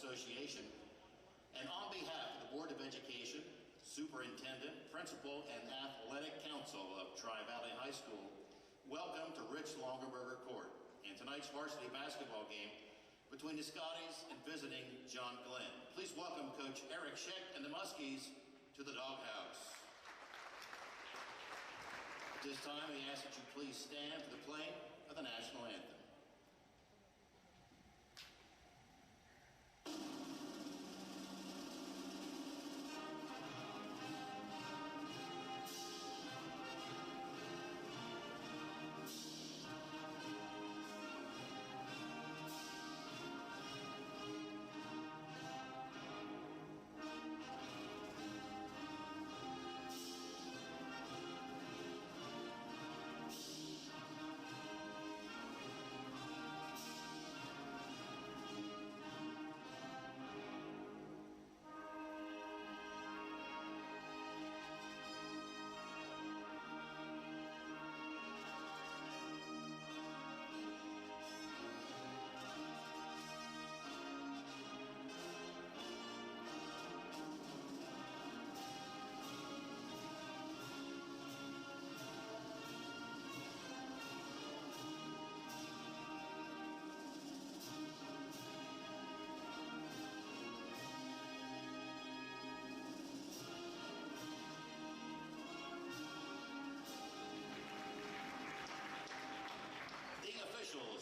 Association, and on behalf of the Board of Education, Superintendent, Principal, and Athletic Council of Tri-Valley High School, welcome to Rich Longaberger Court and tonight's varsity basketball game between the Scotties and visiting John Glenn. Please welcome Coach Eric Scheck and the Muskies to the doghouse. At this time, we ask that you please stand for the playing of the national anthem.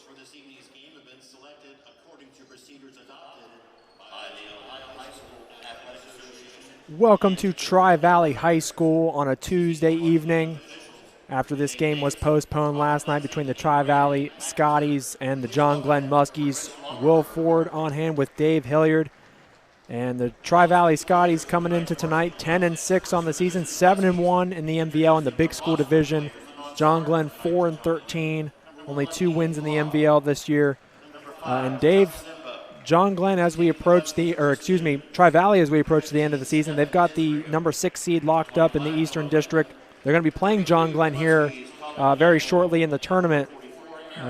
For this evening's game have been selected according to procedures adopted by the Ohio High School Athletic Association. Welcome to Tri-Valley High School on a Tuesday evening after this game was postponed last night between the Tri-Valley Scotties and the John Glenn Muskies. Will Ford on hand with Dave Hilliard. And the Tri-Valley Scotties coming into tonight 10-6 on the season, 7-1 in the MVL in the big school division. John Glenn 4-13. Only 2 wins in the MVL this year. And Dave, John Glenn, Tri-Valley as we approach the end of the season, they've got the number 6 seed locked up in the Eastern District. They're going to be playing John Glenn here very shortly in the tournament.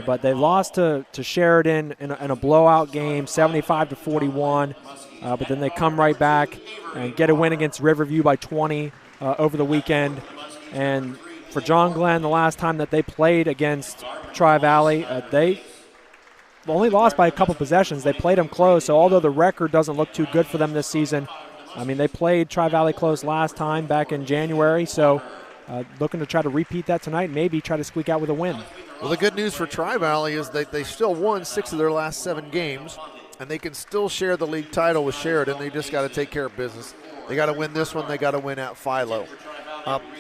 But they lost to Sheridan in a blowout game, 75-41. But then they come right back and get a win against Riverview by 20 over the weekend. And for John Glenn, the last time that they played against Tri-Valley, they only lost by a couple possessions. They played them close, so although the record doesn't look too good for them this season, I mean, they played Tri-Valley close last time back in January, so looking to try to repeat that tonight, maybe try to squeak out with a win. Well, the good news for Tri-Valley is that they still won 6 of their last 7 games, and they can still share the league title with Sheridan. They just got to take care of business. They got to win this one. They got to win at Philo.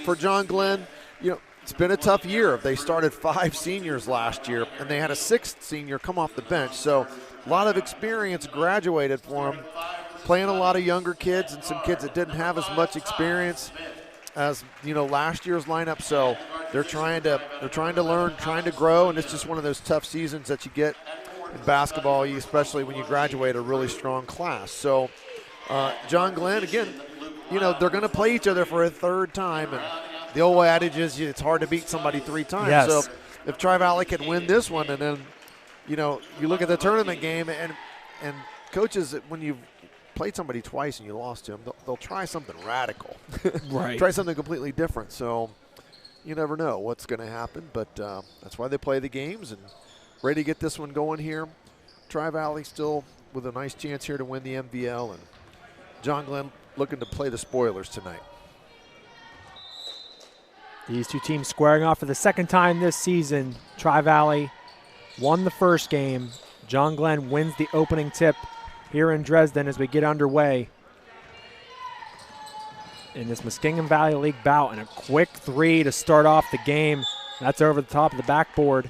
For John Glenn, you know, it's been a tough year. They started 5 seniors last year, and they had a 6th senior come off the bench. So a lot of experience graduated for them, playing a lot of younger kids and some kids that didn't have as much experience as, you know, last year's lineup. So they're trying to learn, trying to grow, and it's just one of those tough seasons that you get in basketball, especially when you graduate a really strong class. So John Glenn, again, you know, they're going to play each other for a 3rd time, and the old adage is it's hard to beat somebody 3 times. Yes. So if Tri-Valley can win this one, and then, you know, you look at the tournament game, and coaches, when you've played somebody twice and you lost to them, they'll try something radical. Right. Try something completely different. So you never know what's going to happen, but that's why they play the games and ready to get this one going here. Tri-Valley still with a nice chance here to win the MVL, and John Glenn looking to play the spoilers tonight. These two teams squaring off for the 2nd time this season. Tri-Valley won the first game. John Glenn wins the opening tip here in Dresden as we get underway in this Muskingum Valley League bout. And a quick 3 to start off the game. That's over the top of the backboard.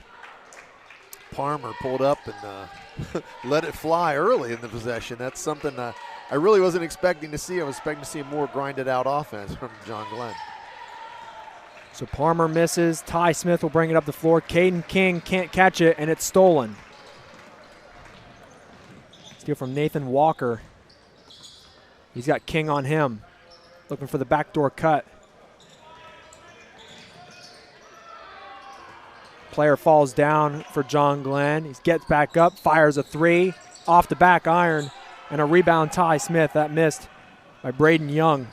Palmer pulled up and let it fly early in the possession. That's something I really wasn't expecting to see. I was expecting to see a more grinded out offense from John Glenn. So Palmer misses. Ty Smith will bring it up the floor. Caden King can't catch it, and it's stolen. Steal from Nathan Walker. He's got King on him. Looking for the backdoor cut. Player falls down for John Glenn. He gets back up, fires a 3. Off the back iron. And a rebound, Ty Smith. That missed by Braden Young.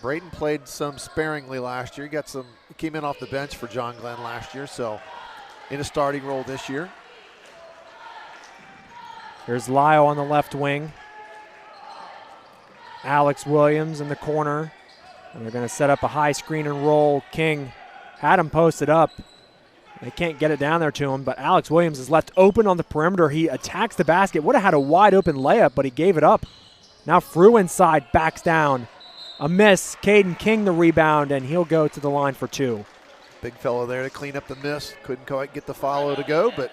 Braden played some sparingly last year. He came in off the bench for John Glenn last year, so in a starting role this year. Here's Lyle on the left wing. Alex Williams in the corner. And they're going to set up a high screen and roll. King had him posted up. They can't get it down there to him, but Alex Williams is left open on the perimeter. He attacks the basket. Would have had a wide open layup, but he gave it up. Now Frew inside, backs down. A miss. Caden King the rebound, and he'll go to the line for 2. Big fellow there to clean up the miss. Couldn't quite get the follow to go, but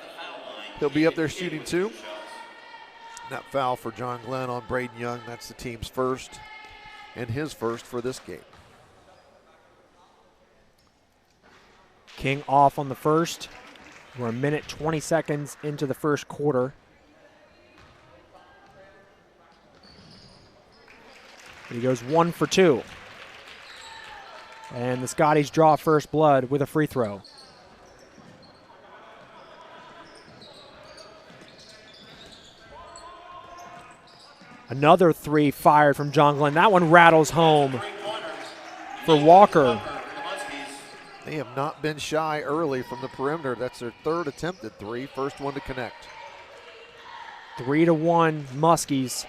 he'll be up there shooting 2. That foul for John Glenn on Braden Young. That's the team's first and his first for this game. King off on the first. We're a minute 20 seconds into the first quarter. He goes 1 for 2. And the Scotties draw first blood with a free throw. Another 3 fired from John Glenn. That one rattles home for Walker. They have not been shy early from the perimeter. That's their 3rd attempted 3, first one to connect. 3-1 Muskies.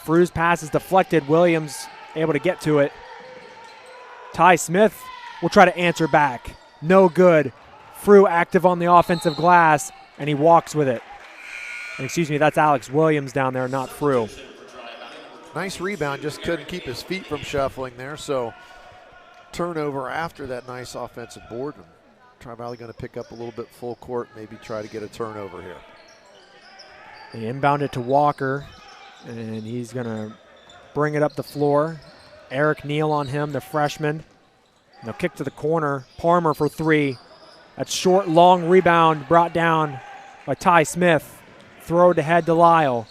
Frew's pass is deflected. Williams able to get to it. Ty Smith will try to answer back. No good. Frew active on the offensive glass, and he walks with it. Excuse me, that's Alex Williams down there, not Frew. Nice rebound, just couldn't keep his feet from shuffling there, so turnover after that nice offensive board. And Tri-Valley going to pick up a little bit full court, maybe try to get a turnover here. They inbound it to Walker, and he's going to bring it up the floor. Eric Neal on him, the freshman. And they'll kick to the corner. Palmer for 3. That short, long rebound brought down by Ty Smith. Throw it ahead to Lyle.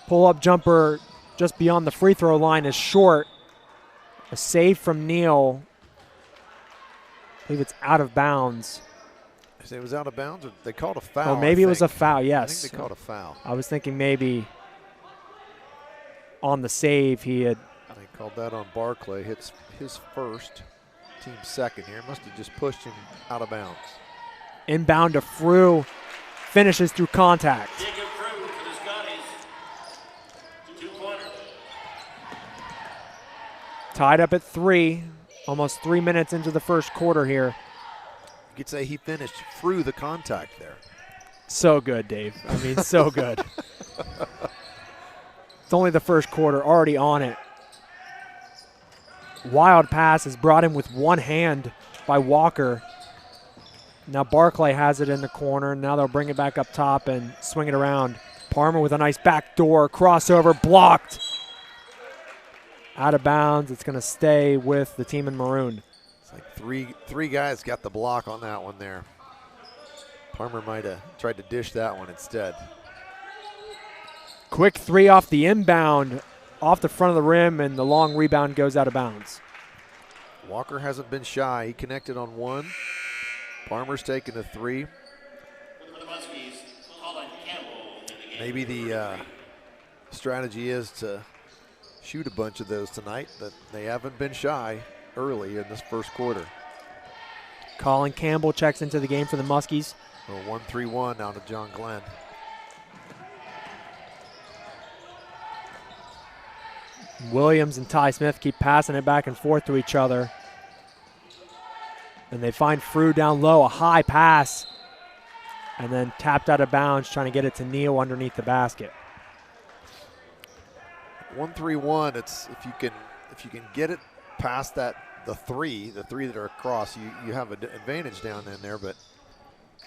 Pull-up jumper just beyond the free throw line is short. A save from Neal. I believe it's out of bounds. It was out of bounds, or they called a foul. Oh, maybe it was a foul, yes. I think they called a foul. I was thinking maybe on the save he had. They called that on Barclay. Hits his first, team's second here. Must have just pushed him out of bounds. Inbound to Frew. Finishes through contact. Tied up at 3, almost 3 minutes into the first quarter here. You could say he finished through the contact there. So good, Dave. I mean, so good. It's only the first quarter, already on it. Wild pass is brought in with one hand by Walker. Now Barclay has it in the corner. Now they'll bring it back up top and swing it around. Palmer with a nice backdoor crossover, blocked. Out of bounds. It's going to stay with the team in maroon. It's like three guys got the block on that one there. Palmer might have tried to dish that one instead. Quick 3 off the inbound, off the front of the rim, and the long rebound goes out of bounds. Walker hasn't been shy. He connected on 1. Palmer's taken a 3. Maybe the strategy is to shoot a bunch of those tonight, but they haven't been shy early in this first quarter. Colin Campbell checks into the game for the Muskies. A 1-3-1 out of John Glenn. Williams and Ty Smith keep passing it back and forth to each other. And they find Frew down low, a high pass, and then tapped out of bounds, trying to get it to Neal underneath the basket. 1-3-1. It's if you can get it past the three that are across, you have an advantage down in there. But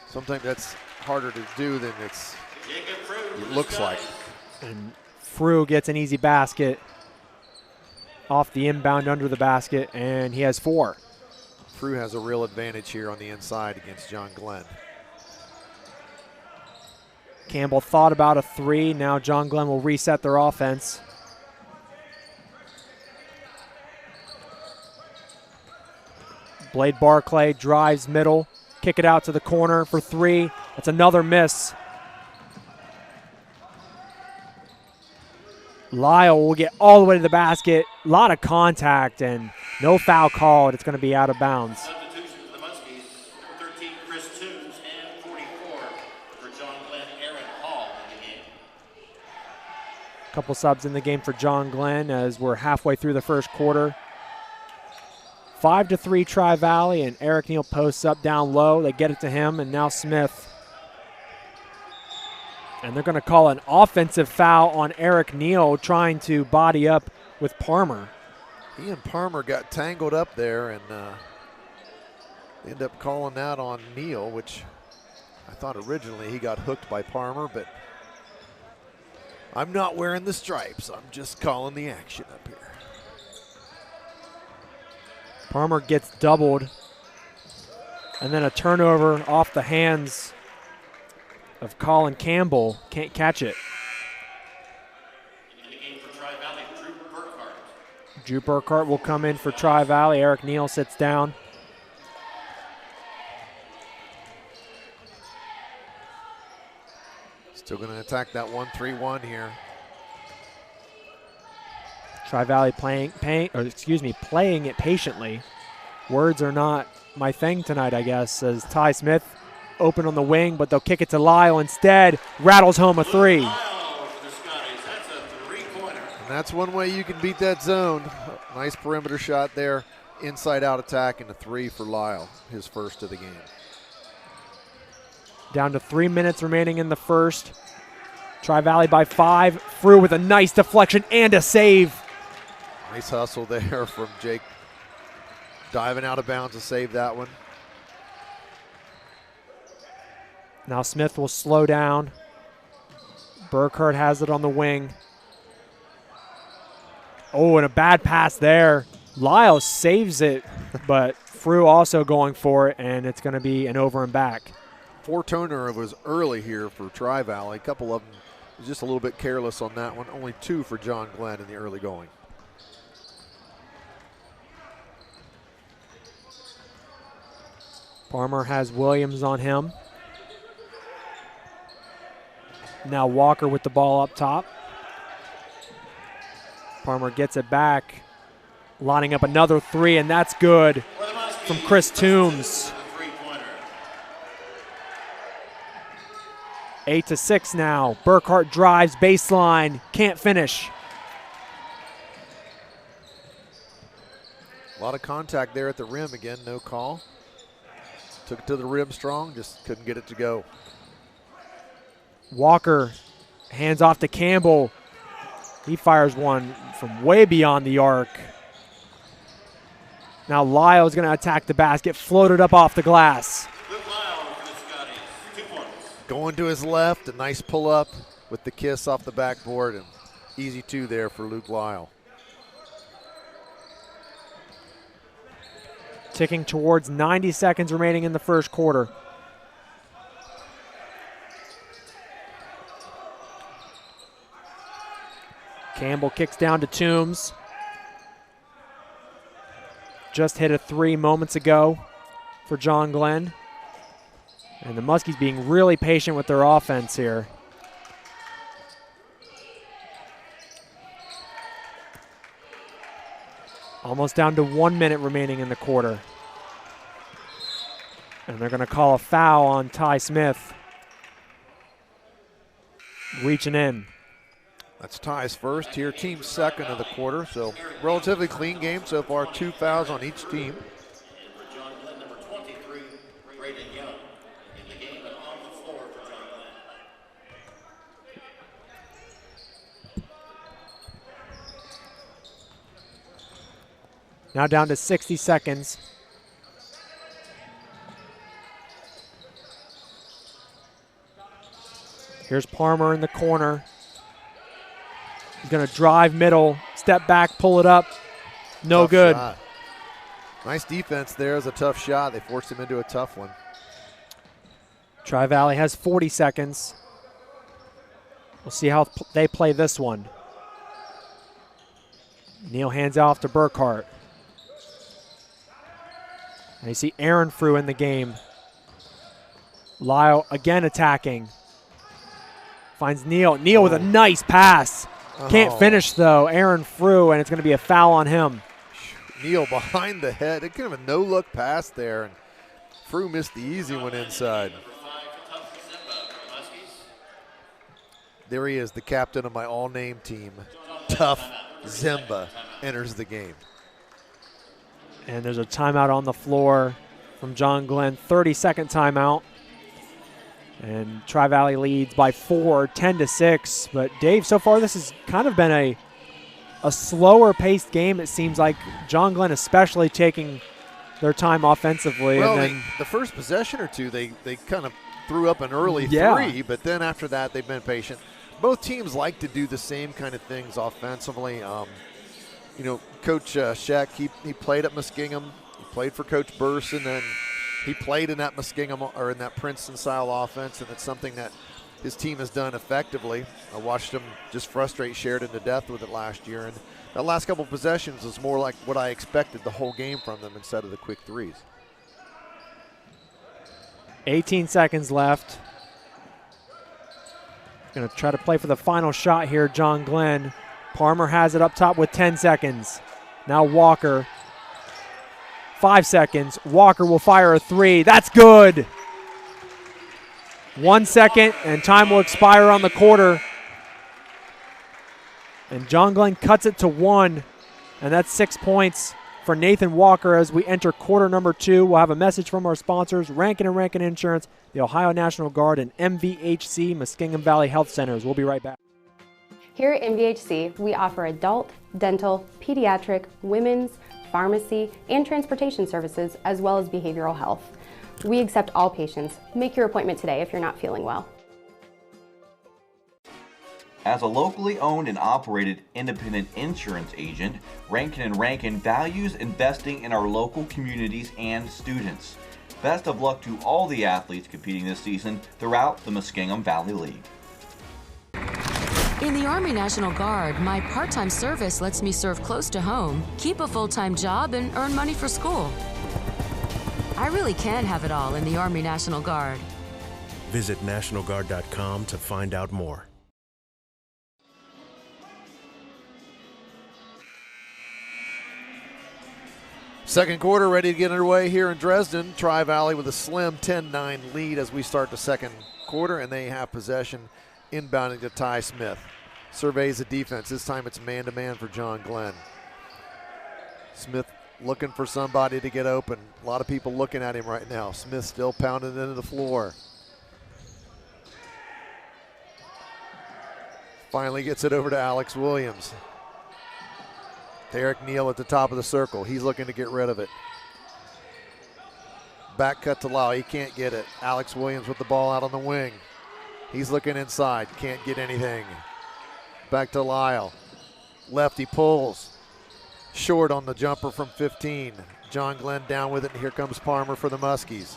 sometimes that's harder to do than it looks like. And Frew gets an easy basket off the inbound under the basket, and he has 4. Frew has a real advantage here on the inside against John Glenn. Campbell thought about a 3. Now John Glenn will reset their offense. Blade Barclay drives middle, kick it out to the corner for 3. That's another miss. Lyle will get all the way to the basket. A lot of contact and no foul called. It's going to be out of bounds. Substitutions for the Muskies, 13 Chris Toombs and 44 for John Glenn, Aaron Hall in the game. Couple subs in the game for John Glenn as we're halfway through the first quarter. 5-3 Tri-Valley, and Eric Neal posts up down low. They get it to him, and now Smith. And they're going to call an offensive foul on Eric Neal trying to body up with Palmer. He and Palmer got tangled up there, and they end up calling that on Neal, which I thought originally he got hooked by Palmer, but I'm not wearing the stripes. I'm just calling the action up here. Palmer gets doubled, and then a turnover off the hands of Colin Campbell. Can't catch it. In the game for Tri-Valley, Drew Burkhart. Drew Burkhart will come in for Tri-Valley. Eric Neal sits down. Still going to attack that 1-3-1 here. Tri-Valley playing it patiently. Words are not my thing tonight, I guess, says Ty Smith. Open on the wing, but they'll kick it to Lyle instead. Rattles home a three. Lyle for the Scotties. That's a three-pointer. And that's one way you can beat that zone. Nice perimeter shot there. Inside-out attack and a three for Lyle, his first of the game. Down to 3 minutes remaining in the first. Tri-Valley by 5. Frew with a nice deflection and a save. Nice hustle there from Jake. Diving out of bounds to save that one. Now Smith will slow down. Burkhart has it on the wing. Oh, and a bad pass there. Lyle saves it, but Frew also going for it, and it's going to be an over and back. 4 turnovers early here for Tri-Valley. A couple of them was just a little bit careless on that one. Only 2 for John Glenn in the early going. Palmer has Williams on him. Now Walker with the ball up top. Palmer gets it back, lining up another three, and that's good from Chris Toombs. 8-6 now. Burkhart drives baseline, can't finish. A lot of contact there at the rim again, no call. Took it to the rim strong, just couldn't get it to go. Walker hands off to Campbell. He fires one from way beyond the arc. Now Lyle's going to attack the basket, floated up off the glass. Luke Lyle for the Scotties. 2 points. Going to his left, a nice pull up with the kiss off the backboard, and easy 2 there for Luke Lyle. Ticking towards 90 seconds remaining in the first quarter. Campbell kicks down to Toombs. Just hit a 3 moments ago for John Glenn. And the Muskies being really patient with their offense here. Almost down to 1 minute remaining in the quarter. And they're going to call a foul on Ty Smith. Reaching in. That's Ty's first here, team's second of the quarter, so relatively clean game so far, 2 fouls on each team. And for John Glenn, number 23, Braden Young in the game and on the floor for John Glenn. Now down to 60 seconds. Here's Palmer in the corner. He's going to drive middle, step back, pull it up. No Tough good. shot. Nice defense there. It was a tough shot. They forced him into a tough one. Tri-Valley has 40 seconds. We'll see how they play this one. Neal hands off to Burkhart. And you see Aaron Frew in the game. Lyle again attacking. Finds Neal. Neal with a nice pass. Can't finish, though. Aaron Frew, and it's going to be a foul on him. Neal behind the head. It kind of a no-look pass there, and Frew missed the easy one inside. There he is, the captain of my all-name team. Tough Zimba enters the game. And there's a timeout on the floor from John Glenn, 30-second timeout. And Tri-Valley leads by 4, 10-6. But Dave, so far this has kind of been a slower-paced game. It seems like John Glenn especially taking their time offensively. Well, and then the first possession or two, they kind of threw up an early three, but then after that they've been patient. Both teams like to do the same kind of things offensively. You know, Coach Scheck, he played at Muskingum. He played for Coach Burson, and he played in that Muskingum or in that Princeton-style offense, and it's something that his team has done effectively. I watched him just frustrate Sheridan to death with it last year, and that last couple of possessions was more like what I expected the whole game from them instead of the quick threes. 18 seconds left. Going to try to play for the final shot here, John Glenn. Palmer has it up top with 10 seconds. Now Walker. 5 seconds. Walker will fire a three. That's good. 1 second, and time will expire on the quarter. And John Glenn cuts it to 1, and that's 6 points for Nathan Walker as we enter quarter number 2. We'll have a message from our sponsors, Rankin and Rankin Insurance, the Ohio National Guard, and MVHC, Muskingum Valley Health Centers. We'll be right back. Here at MVHC, we offer adult, dental, pediatric, women's, pharmacy, and transportation services, as well as behavioral health. We accept all patients. Make your appointment today if you're not feeling well. As a locally owned and operated independent insurance agent, Rankin & Rankin values investing in our local communities and students. Best of luck to all the athletes competing this season throughout the Muskingum Valley League. In the Army National Guard, my part-time service lets me serve close to home, keep a full-time job, and earn money for school. I really can have it all in the Army National Guard. Visit NationalGuard.com to find out more. Second quarter ready to get underway here in Dresden. Tri-Valley with a slim 10-9 lead as we start the second quarter, and they have possession inbounding to Ty Smith. Surveys the defense. This time it's man-to-man for John Glenn. Smith looking for somebody to get open. A lot of people looking at him right now. Smith still pounding into the floor. Finally gets it over to Alex Williams. Derek Neal at the top of the circle. He's looking to get rid of it. Back cut to Lau. He can't get it. Alex Williams with the ball out on the wing. He's looking inside. Can't get anything. Back to Lyle. Lefty pulls. Short on the jumper from 15. John Glenn down with it, and here comes Palmer for the Muskies.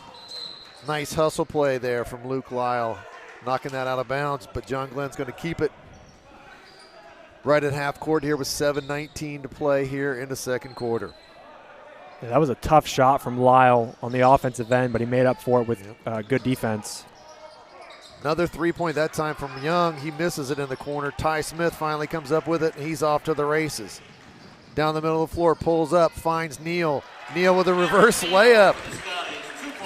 Nice hustle play there from Luke Lyle. Knocking that out of bounds, but John Glenn's going to keep it. Right at half court here with 7:19 to play here in the second quarter. Yeah, that was a tough shot from Lyle on the offensive end, but he made up for it with good defense. Another three-point, that time from Young. He misses it in the corner. Ty Smith finally comes up with it, and he's off to the races. Down the middle of the floor, pulls up, finds Neal. Neal with a reverse layup.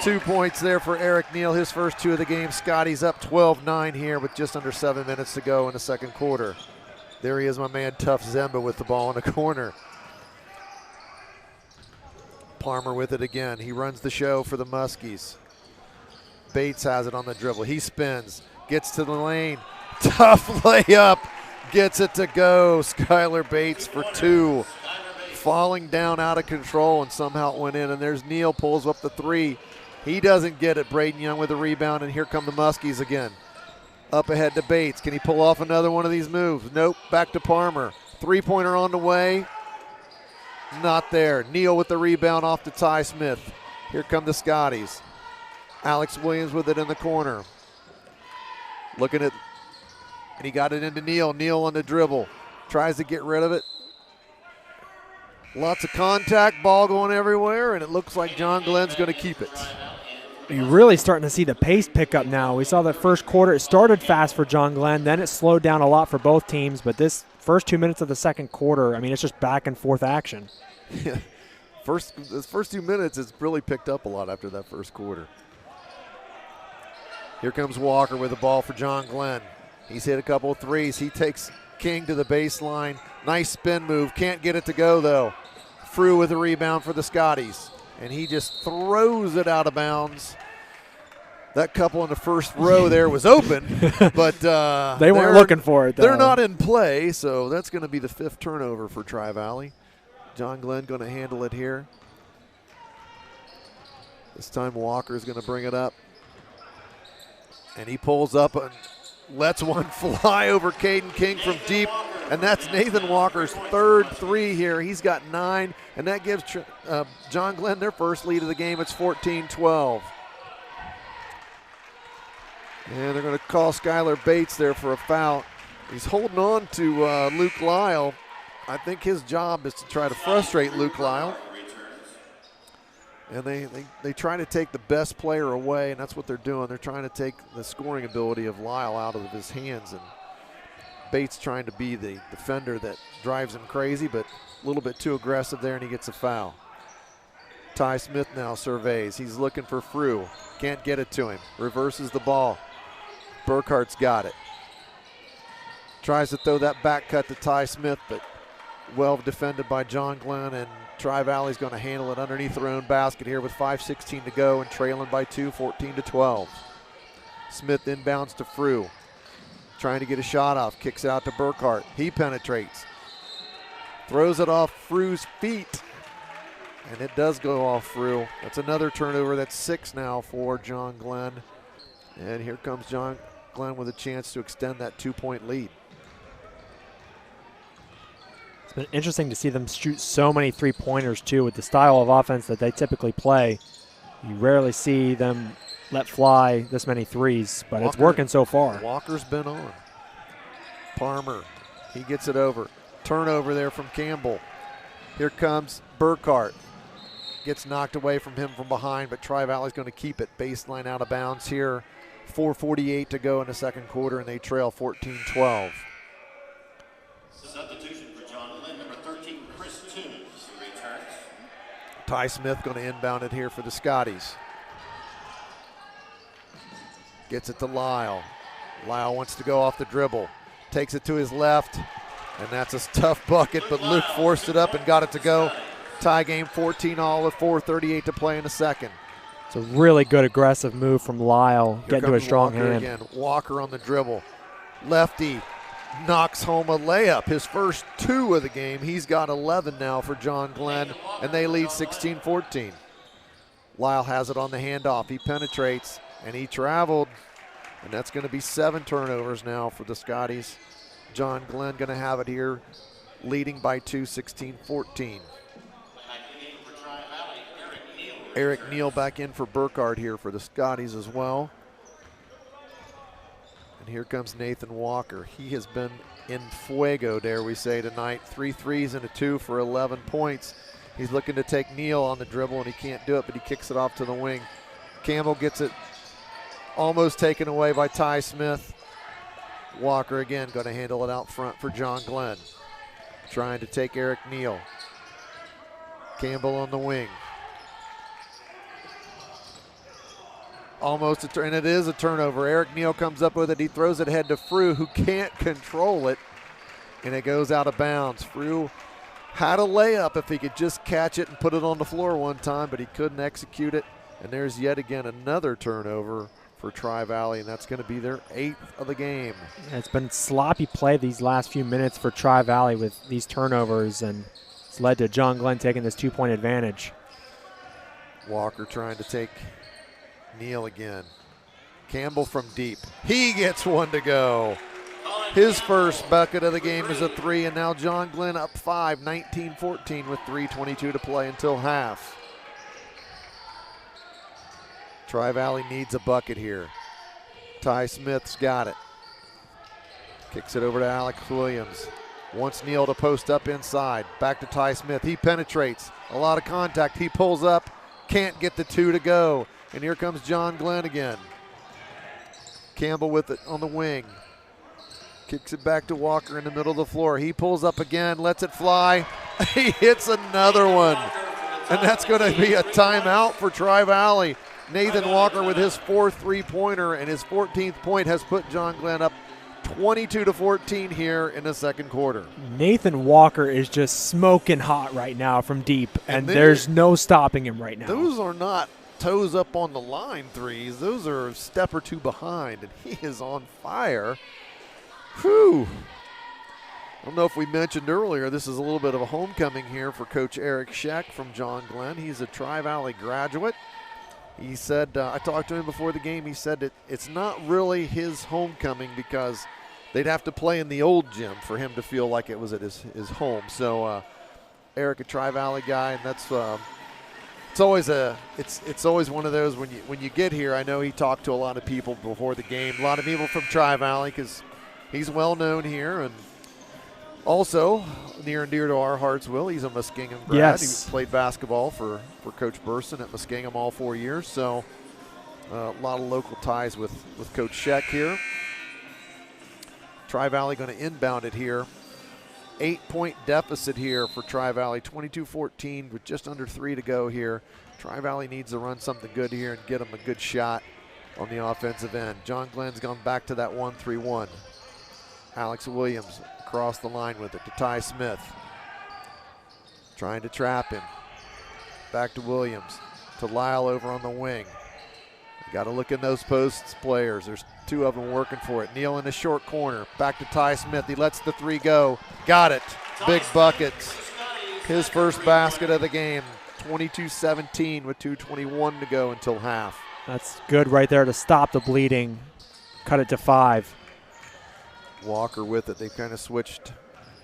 2 points there for Eric Neal, his first two of the game. Scotties up 12-9 here with just under 7 minutes to go in the second quarter. There he is, my man, Tough Zemba with the ball in the corner. Palmer with it again. He runs the show for the Muskies. Bates has it on the dribble. He spins, gets to the lane. Tough layup, gets it to go. Skylar Bates for two. Falling down out of control, and somehow it went in. And there's Neal, pulls up the three. He doesn't get it. Braden Young with a rebound, and here come the Muskies again. Up ahead to Bates. Can he pull off another one of these moves? Nope. Back to Palmer. Three-pointer on the way. Not there. Neal with the rebound off to Ty Smith. Here come the Scotties. Alex Williams with it in the corner. Looking at, and he got it into Neal. Neal on the dribble. Tries to get rid of it. Lots of contact, ball going everywhere, and it looks like John Glenn's going to keep it. You're really starting to see the pace pick up now. We saw that first quarter, it started fast for John Glenn, then it slowed down a lot for both teams, but this first 2 minutes of the second quarter, I mean, it's just back and forth action. Yeah. Those first 2 minutes, it's really picked up a lot after that first quarter. Here comes Walker with the ball for John Glenn. He's hit a couple of threes. He takes King to the baseline. Nice spin move. Can't get it to go, though. Frew with a rebound for the Scotties. And he just throws it out of bounds. That couple in the first row there was open, but they weren't looking for it, though. They're not in play, so that's going to be the 5th turnover for Tri-Valley. John Glenn going to handle it here. This time Walker's going to bring it up. And he pulls up and lets one fly over Caden King from deep. And that's Nathan Walker's 3rd three here. He's got 9, and that gives John Glenn their first lead of the game. It's 14-12. And they're going to call Skylar Bates there for a foul. He's holding on to Luke Lyle. I think his job is to try to frustrate Luke Lyle. And they try to take the best player away, and that's what they're doing. They're trying to take the scoring ability of Lyle out of his hands. And Bates trying to be the defender that drives him crazy, but a little bit too aggressive there, and he gets a foul. Ty Smith now surveys. He's looking for Frew. Can't get it to him. Reverses the ball. Burkhart's got it. Tries to throw that back cut to Ty Smith, but well defended by John Glenn, and Tri-Valley's going to handle it underneath their own basket here with 5:16 to go and trailing by 2, 14-12. Smith inbounds to Frew. Trying to get a shot off, kicks out to Burkhart. He penetrates. Throws it off Frew's feet, and it does go off Frew. That's another turnover. That's 6 now for John Glenn. And here comes John Glenn with a chance to extend that 2-point lead. It's been interesting to see them shoot so many three-pointers, too, with the style of offense that they typically play. You rarely see them let fly this many threes, but it's working so far. Walker's been on. Palmer, he gets it over. Turnover there from Campbell. Here comes Burkhart. Gets knocked away from him from behind, but Tri-Valley's going to keep it. Baseline out of bounds here. 4:48 to go in the second quarter, and they trail 14-12. Substitution for John Glenn, number 13, Chris Toombs, returns. Ty Smith going to inbound it here for the Scotties. Gets it to Lyle. Lyle wants to go off the dribble. Takes it to his left, and that's a tough bucket, but Luke forced it up and got it to go. Tie game 14 all with 4:38 to play in the second. It's a really good aggressive move from Lyle, getting to a strong Walker hand. Again. Walker on the dribble. Lefty knocks home a layup. His first 2 of the game. He's got 11 now for John Glenn, and they lead 16-14. Lyle has it on the handoff. He penetrates, and he traveled, and that's going to be 7 turnovers now for the Scotties. John Glenn going to have it here, leading by 2, 16-14. Eric Neal back in for Burkhart here for the Scotties as well. And here comes Nathan Walker. He has been in fuego, dare we say, tonight. 3 threes and a 2 for 11 points. He's looking to take Neal on the dribble, and he can't do it, but he kicks it off to the wing. Campbell gets it almost taken away by Ty Smith. Walker again going to handle it out front for John Glenn. Trying to take Eric Neal. Campbell on the wing. Almost a turn, and it is a turnover. Eric Neal comes up with it. He throws it ahead to Frew, who can't control it, and it goes out of bounds. Frew had a layup if he could just catch it and put it on the floor one time, but he couldn't execute it. And there's yet again another turnover for Tri-Valley, and that's going to be their 8th of the game. It's been sloppy play these last few minutes for Tri-Valley with these turnovers, and it's led to John Glenn taking this 2-point advantage. Walker trying to take Neal again. Campbell from deep. He gets one to go. His first bucket of the game is a 3, and now John Glenn up 5, 19-14 with 3:22 to play until half. Tri-Valley needs a bucket here. Ty Smith's got it. Kicks it over to Alex Williams. Wants Neal to post up inside. Back to Ty Smith. He penetrates. A lot of contact. He pulls up, Can't get the 2 to go. And here comes John Glenn again. Campbell with it on the wing. Kicks it back to Walker in the middle of the floor. He pulls up again, lets it fly. He hits another one. And that's going to be a timeout for Tri-Valley. Nathan Walker with his 4th three-pointer, and his 14th point has put John Glenn up 22-14 here in the second quarter. Nathan Walker is just smoking hot right now from deep, and there's no stopping him right now. Those are not toes up on the line threes. Those are a step or two behind, and he is on fire. Whew. I don't know if we mentioned earlier, this is a little bit of a homecoming here for Coach Eric Scheck from John Glenn. He's a Tri-Valley graduate. He said, I talked to him before the game, he said that it's not really his homecoming because they'd have to play in the old gym for him to feel like it was at his home. So Eric, a Tri-Valley guy, and that's it's always one of those when you get here. I know he talked to a lot of people before the game, a lot of people from Tri-Valley because he's well known here, and also near and dear to our hearts, Will. He's a Muskingum grad. Yes. He played basketball for Coach Burson at Muskingum all 4 years, so a lot of local ties with Coach Scheck here. Tri-Valley going to inbound it here. 8-point deficit here for Tri-Valley, 22-14 with just under 3 to go here. Tri-Valley needs to run something good here and get them a good shot on the offensive end. John Glenn's gone back to that 1-3-1. Alex Williams across the line with it to Ty Smith. Trying to trap him. Back to Williams, to Lyle over on the wing. You got to look in those posts, players. There's 2 of them working for it. Neal in the short corner. Back to Ty Smith. He lets the 3 go. Got it. Big buckets. His first basket of the game. 22-17 with 2:21 to go until half. That's good right there to stop the bleeding. Cut it to 5. Walker with it. They've kind of switched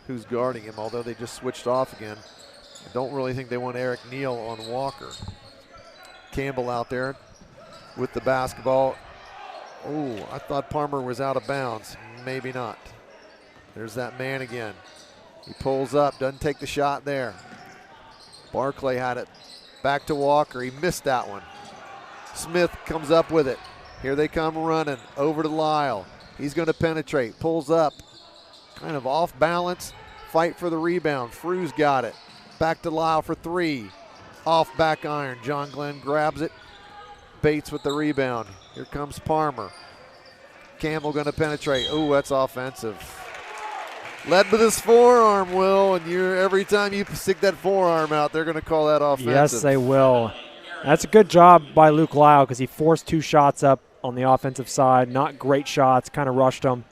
who's guarding him, although they just switched off again. I don't really think they want Eric Neal on Walker. Campbell out there with the basketball. Oh, I thought Palmer was out of bounds. Maybe not. There's that man again. He pulls up, doesn't take the shot there. Barclay had it. Back to Walker. He missed that one. Smith comes up with it. Here they come running. Over to Lyle. He's going to penetrate. Pulls up. Kind of off balance. Fight for the rebound. Frew's got it. Back to Lyle for 3. Off back iron. John Glenn grabs it. Bates with the rebound. Here comes Palmer. Campbell going to penetrate. Oh, that's offensive. Led with his forearm, Will, and every time you stick that forearm out, they're going to call that offensive. Yes, they will. That's a good job by Luke Lyle because he forced 2 shots up on the offensive side. Not great shots, kind of rushed them,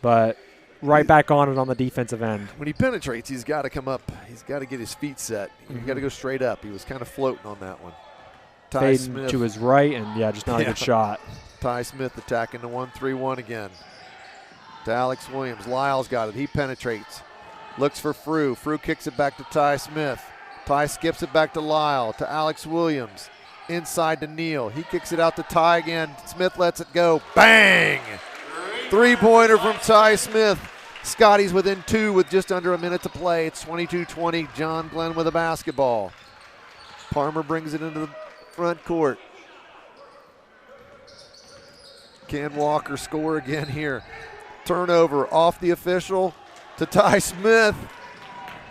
but right back on it on the defensive end. When he penetrates, he's got to come up. He's got to get his feet set. He's got to go straight up. He was kind of floating on that one. Ty Fading Smith to his right, and just not a good shot. Ty Smith attacking the 1-3-1 again. To Alex Williams. Lyle's got it. He penetrates. Looks for Frew. Frew kicks it back to Ty Smith. Ty skips it back to Lyle. To Alex Williams. Inside to Neal. He kicks it out to Ty again. Smith lets it go. Bang! 3-pointer from Ty Smith. Scotties within 2 with just under a minute to play. It's 22-20. John Glenn with a basketball. Palmer brings it into the front court. Can Walker score again here? Turnover off the official to Ty Smith.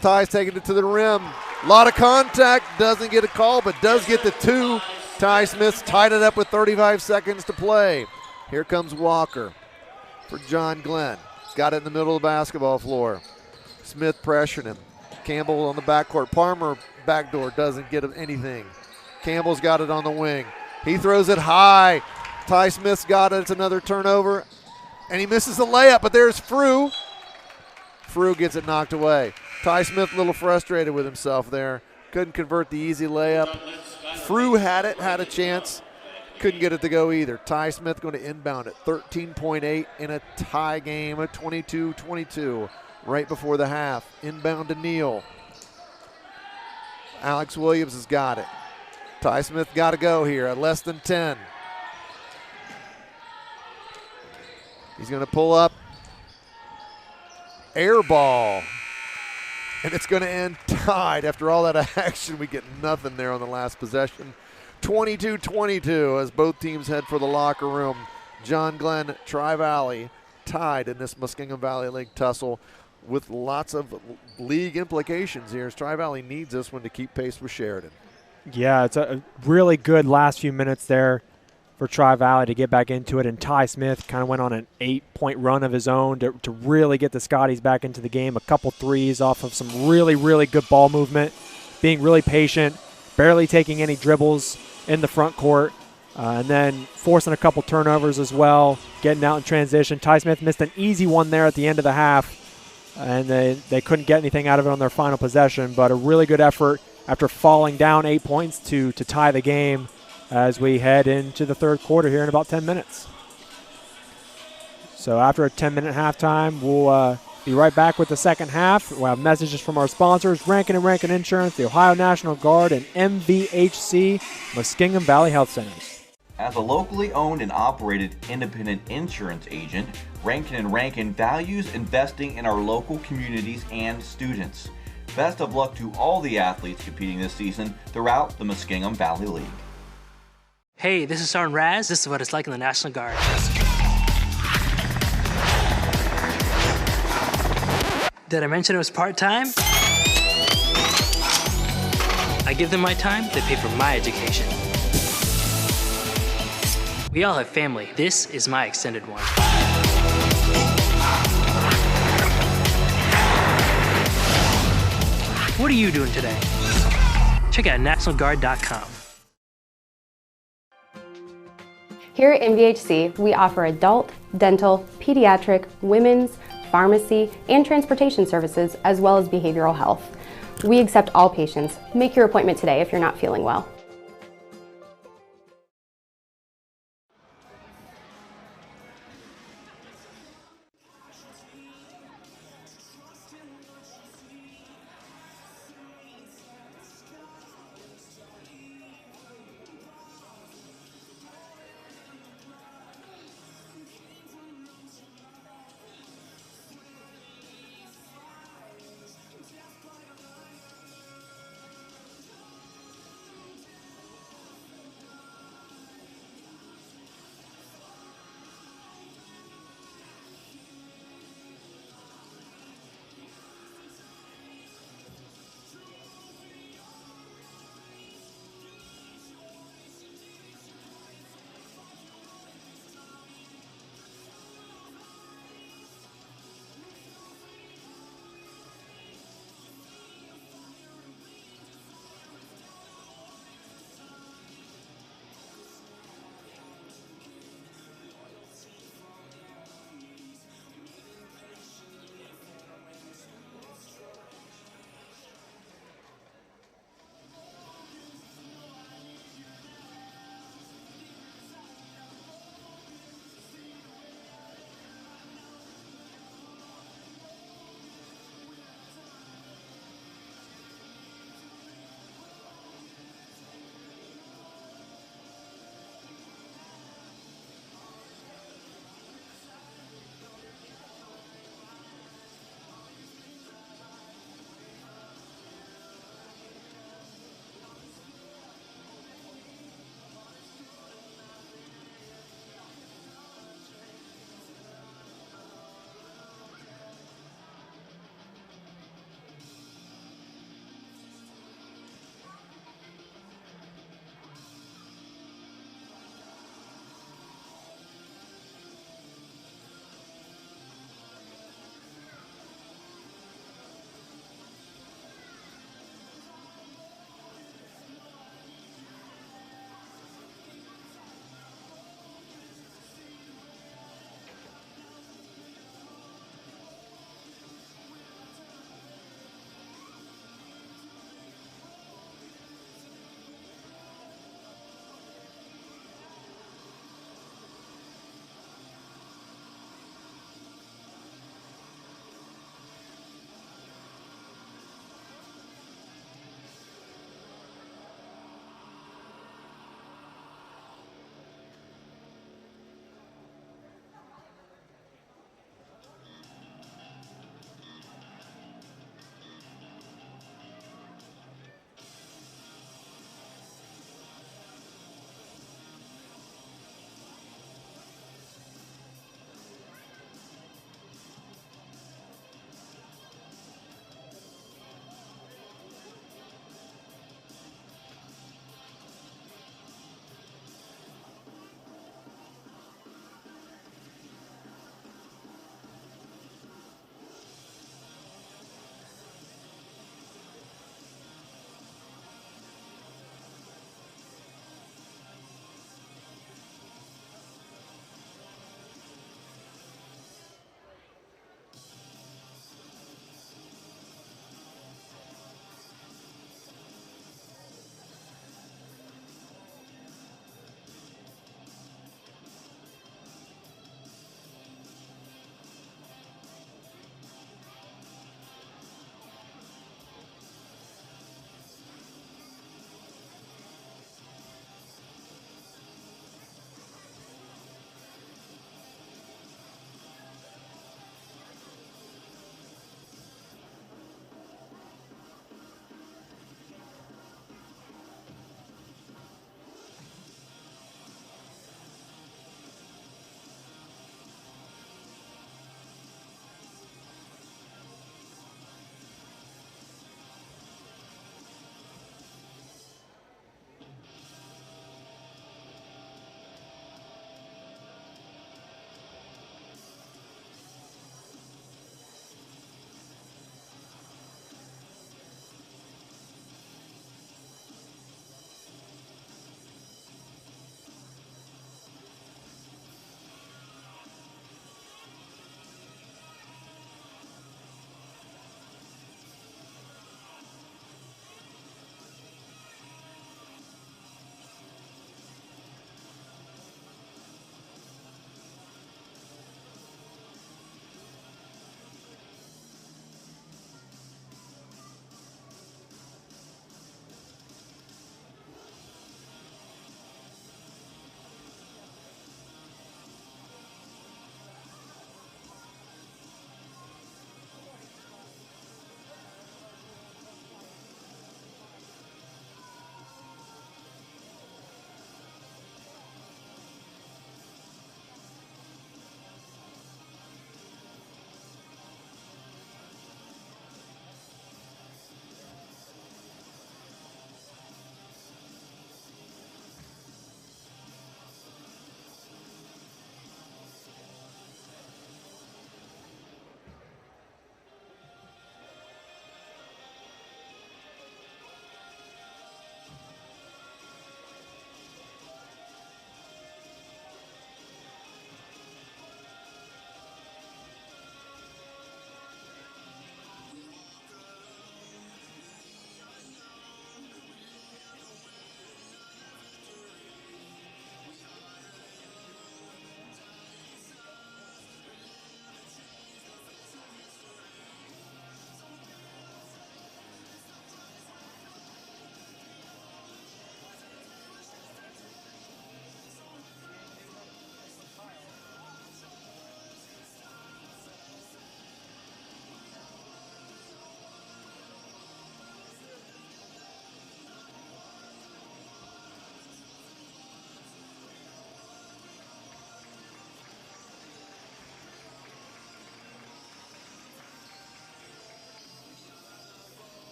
Ty's taking it to the rim. A lot of contact, doesn't get a call, but does get the 2. Ty Smith's tied it up with 35 seconds to play. Here comes Walker for John Glenn. He's got it in the middle of the basketball floor. Smith pressuring him. Campbell on the backcourt. Palmer backdoor doesn't get him anything. Campbell's got it on the wing. He throws it high. Ty Smith's got it. It's another turnover. And he misses the layup, but there's Frew. Frew gets it knocked away. Ty Smith a little frustrated with himself there. Couldn't convert the easy layup. Frew had it, had a chance. Couldn't get it to go either. Ty Smith going to inbound it. 13.8 in a tie game, a 22-22 right before the half. Inbound to Neal. Alex Williams has got it. Ty Smith got to go here at less than 10. He's going to pull up. Air ball. and it's going to end tied. After all that action, we get nothing there on the last possession. 22-22 as both teams head for the locker room. John Glenn, Tri-Valley tied in this Muskingum Valley League tussle with lots of league implications here as Tri-Valley needs this one to keep pace with Sheridan. Yeah, it's a really good last few minutes there for Tri-Valley to get back into it, and Ty Smith kind of went on an 8-point run of his own to really get the Scotties back into the game. A couple threes off of some really, really good ball movement, being really patient, barely taking any dribbles in the front court, and then forcing a couple turnovers as well, getting out in transition. Ty Smith missed an easy one there at the end of the half, and they couldn't get anything out of it on their final possession, but a really good effort after falling down 8 points to tie the game as we head into the third quarter here in about 10 minutes. So after a 10-minute halftime, we'll be right back with the second half. We'll have messages from our sponsors, Rankin and Rankin Insurance, the Ohio National Guard, and MVHC, Muskingum Valley Health Centers. As a locally owned and operated independent insurance agent, Rankin and Rankin values investing in our local communities and students. Best of luck to all the athletes competing this season throughout the Muskingum Valley League. Hey, this is Sergeant Raz. This is what it's like in the National Guard. Did I mention it was part-time? I give them my time, they pay for my education. We all have family. This is my extended one. What are you doing today? Check out nationalguard.com. Here at MVHC, we offer adult, dental, pediatric, women's, pharmacy, and transportation services, as well as behavioral health. We accept all patients. Make your appointment today if you're not feeling well.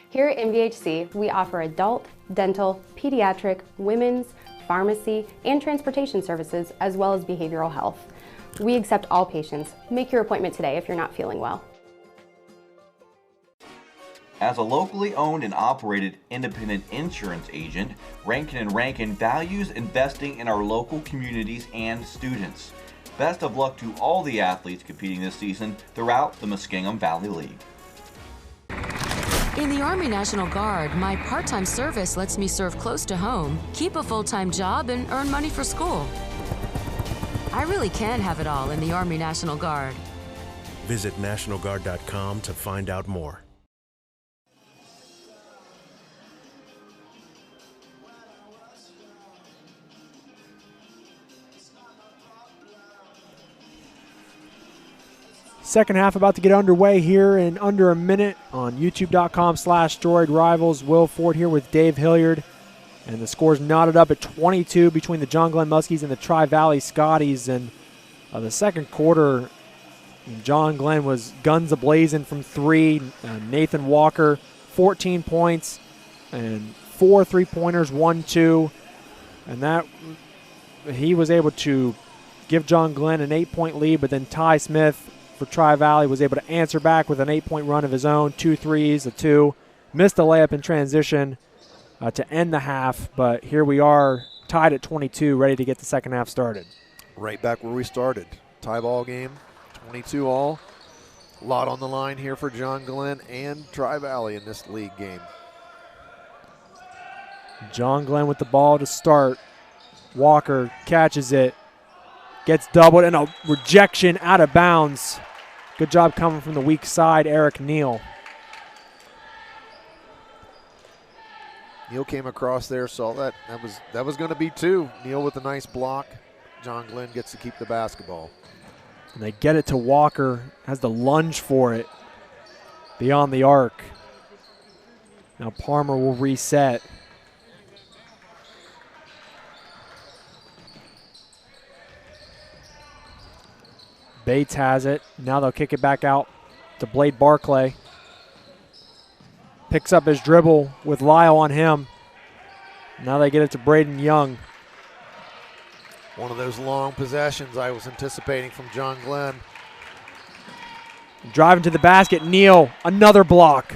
Here at MVHC, we offer adult, dental, pediatric, women's, pharmacy, and transportation services, as well as behavioral health. We accept all patients. Make your appointment today if you're not feeling well. As a locally owned and operated independent insurance agent, Rankin & Rankin values investing in our local communities and students. Best of luck to all the athletes competing this season throughout the Muskingum Valley League. In the Army National Guard, my part-time service lets me serve close to home, keep a full-time job, and earn money for school. I really can have it all in the Army National Guard. Visit NationalGuard.com to find out more. Second half about to get underway here in under a minute on youtube.com/Storied Rivals. Will Ford here with Dave Hilliard. And the score's knotted up at 22 between the John Glenn Muskies and the Tri-Valley Scotties. And the second quarter, John Glenn was guns a-blazing from three. Nathan Walker, 14 points and 4 3-pointers, 1-2. And that he was able to give John Glenn an 8-point lead, but then Ty Smith for Tri-Valley was able to answer back with an 8-point run of his own, 2 threes, a 2. Missed a layup in transition to end the half, but here we are tied at 22, ready to get the second half started. Right back where we started. Tie ball game, 22 all. A lot on the line here for John Glenn and Tri-Valley in this league game. John Glenn with the ball to start. Walker catches it, gets doubled, and a rejection out of bounds. Good job coming from the weak side, Eric Neal. Neal came across there, saw that. That was going to be 2. Neal with a nice block. John Glenn gets to keep the basketball. And they get it to Walker, has the lunge for it beyond the arc. Now Palmer will reset. Bates has it. Now they'll kick it back out to Blade Barclay. Picks up his dribble with Lyle on him. Now they get it to Braden Young. One of those long possessions I was anticipating from John Glenn. Driving to the basket, Neal, another block.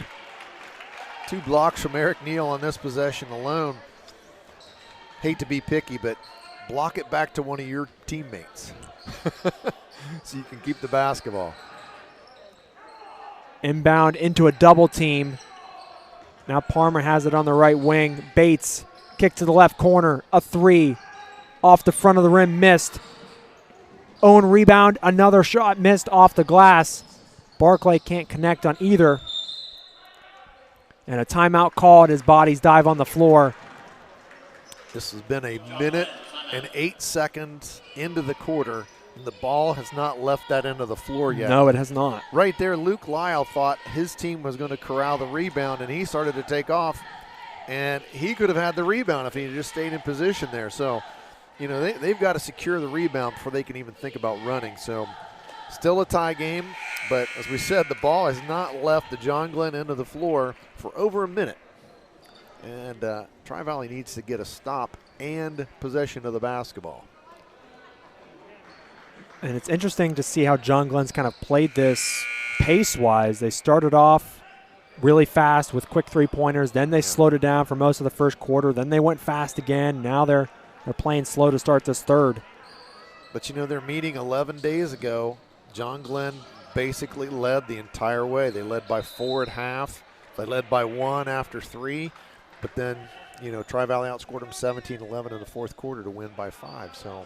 2 blocks from Eric Neal on this possession alone. Hate to be picky, but block it back to one of your teammates so you can keep the basketball. Inbound into a double team. Now Palmer has it on the right wing. Bates, kick to the left corner, a 3. Off the front of the rim, missed. Owen rebound, another shot missed off the glass. Barclay can't connect on either. And a timeout called as bodies dive on the floor. This has been a minute and 8 seconds into the quarter, and the ball has not left that end of the floor yet. No, it has not. Right there, Luke Lyle thought his team was going to corral the rebound, and he started to take off. And he could have had the rebound if he had just stayed in position there. So, you know, they've got to secure the rebound before they can even think about running. So, still a tie game, but as we said, the ball has not left the John Glenn end of the floor for over a minute. And Tri-Valley needs to get a stop and possession of the basketball. And it's interesting to see how John Glenn's kind of played this pace-wise. They started off really fast with quick 3-pointers. Then they slowed it down for most of the first quarter. Then they went fast again. Now they're playing slow to start this third. But, you know, their meeting 11 days ago, John Glenn basically led the entire way. They led by 4 at half. They led by 1 after 3. But then, you know, Tri-Valley outscored them 17-11 in the fourth quarter to win by 5. So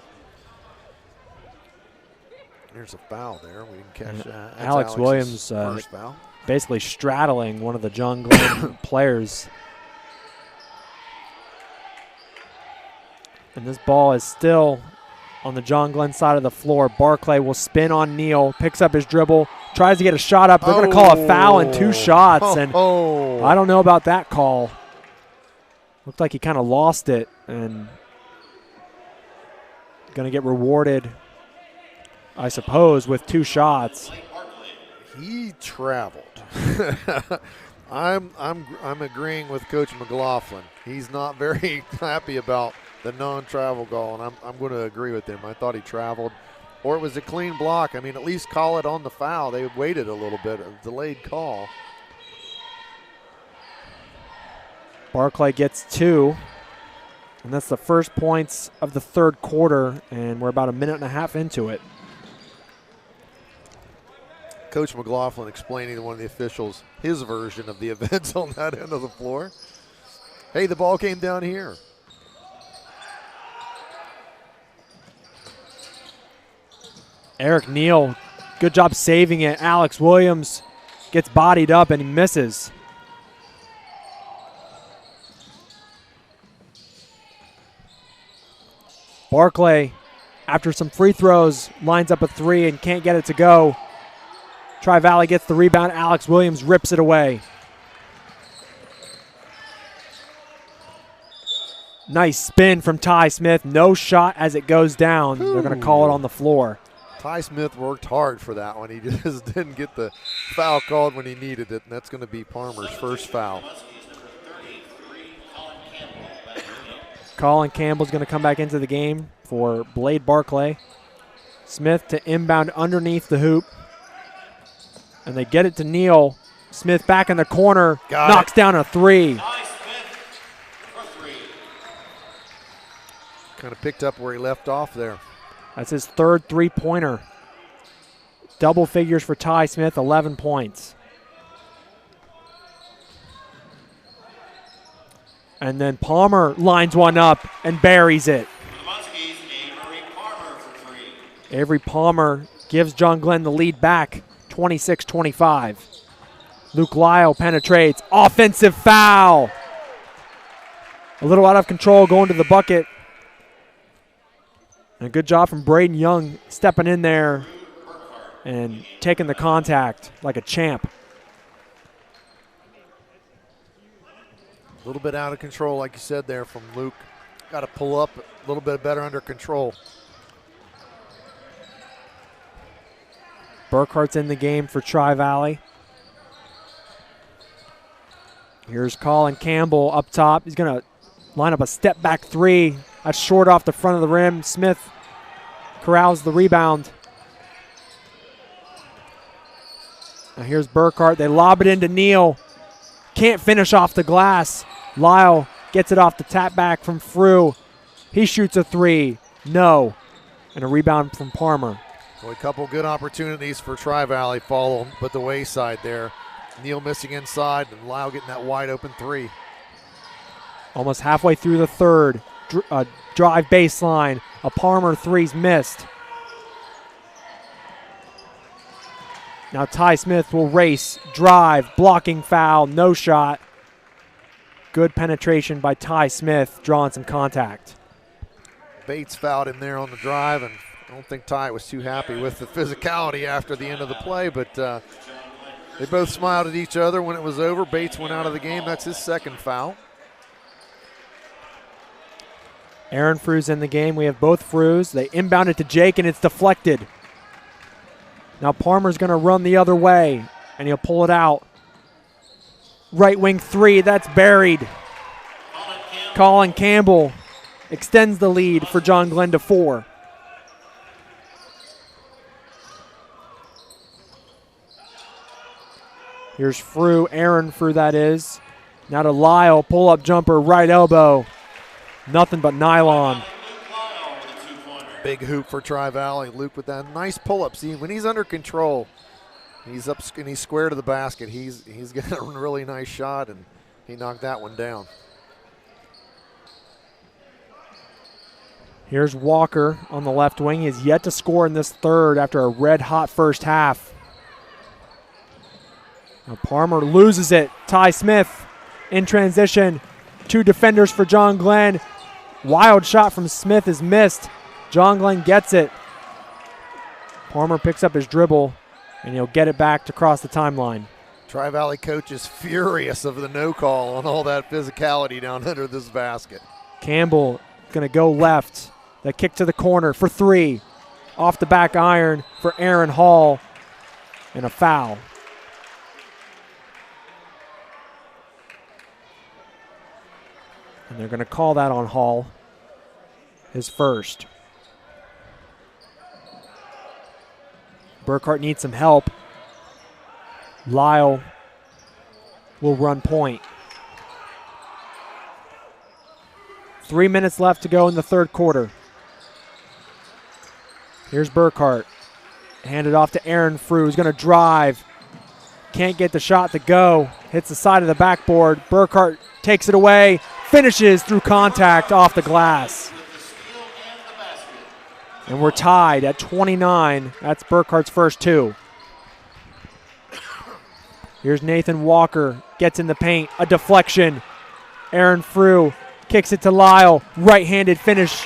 there's a foul there. We didn't catch that. Alex Williams first foul. Basically straddling one of the John Glenn players. And this ball is still on the John Glenn side of the floor. Barclay will spin on Neal, picks up his dribble, tries to get a shot up. They're going to call a foul in 2 shots, and I don't know about that call. Looked like he kind of lost it and going to get rewarded, I suppose, with 2 shots. He traveled. I'm agreeing with Coach McLaughlin. He's not very happy about the non-travel call, and I'm going to agree with him. I thought he traveled, or it was a clean block. I mean, at least call it on the foul. They waited a little bit, a delayed call. Barclay gets 2, and that's the first points of the third quarter, and we're about a minute and a half into it. Coach McLaughlin explaining to one of the officials his version of the events on that end of the floor. Hey, the ball came down here. Eric Neal, good job saving it. Alex Williams gets bodied up and he misses. Barclay, after some free throws, lines up a 3 and can't get it to go. Tri-Valley gets the rebound. Alex Williams rips it away. Nice spin from Ty Smith. No shot as it goes down. They're going to call it on the floor. Ty Smith worked hard for that one. He just didn't get the foul called when he needed it, and that's going to be Palmer's first foul. Colin Campbell's going to come back into the game for Blade Barclay. Smith to inbound underneath the hoop. And they get it to Neal. Smith back in the corner. Knocks down a 3. Kind of picked up where he left off there. That's his third three-pointer. Double figures for Ty Smith, 11 points. And then Palmer lines one up and buries it. Avery Palmer gives John Glenn the lead back, 26-25. Luke Lyle penetrates. Offensive foul. A little out of control going to the bucket. And a good job from Braden Young stepping in there and taking the contact like a champ. A little bit out of control, like you said there from Luke. Got to pull up a little bit better under control. Burkhart's in the game for Tri-Valley. Here's Colin Campbell up top. He's going to line up a step-back 3. That's short off the front of the rim. Smith corrals the rebound. Now here's Burkhart. They lob it into Neal. Can't finish off the glass. Lyle gets it off the tap back from Frew. He shoots a 3. No. And a rebound from Palmer. Well, a couple good opportunities for Tri-Valley fall but the wayside there. Neal missing inside and Lyle getting that wide open 3. Almost halfway through the third. Drive baseline. A Palmer 3's missed. Now Ty Smith will race, drive, blocking foul, no shot. Good penetration by Ty Smith, drawing some contact. Bates fouled him there on the drive, and I don't think Ty was too happy with the physicality after the end of the play, but they both smiled at each other when it was over. Bates went out of the game. That's his second foul. Aaron Frew's in the game. We have both Frews. They inbound it to Jake, and it's deflected. Now Palmer's going to run the other way, and he'll pull it out. Right wing 3, that's buried. Colin Campbell extends the lead for John Glenn to 4. Here's Frew, Aaron Frew that is. Now to Lyle, pull-up jumper, right elbow. Nothing but nylon. Big hoop for Tri-Valley. Luke with that nice pull-up. See, when he's under control, he's up and he's square to the basket. He's got a really nice shot, and he knocked that one down. Here's Walker on the left wing. He has yet to score in this third after a red-hot first half. Now Palmer loses it. Ty Smith in transition. 2 defenders for John Glenn. Wild shot from Smith is missed. John Glenn gets it. Palmer picks up his dribble, and he'll get it back to cross the timeline. Tri-Valley coach is furious of the no call on all that physicality down under this basket. Campbell going to go left. The kick to the corner for 3. Off the back iron for Aaron Hall, and a foul. And they're going to call that on Hall, his first. Burkhart needs some help. Lyle will run point. 3 minutes left to go in the third quarter. Here's Burkhart. Handed off to Aaron Frew, who's going to drive. Can't get the shot to go. Hits the side of the backboard. Burkhart takes it away. Finishes through contact off the glass. And we're tied at 29. That's Burkhart's first two. Here's Nathan Walker. Gets in the paint. A deflection. Aaron Frew kicks it to Lyle. Right-handed finish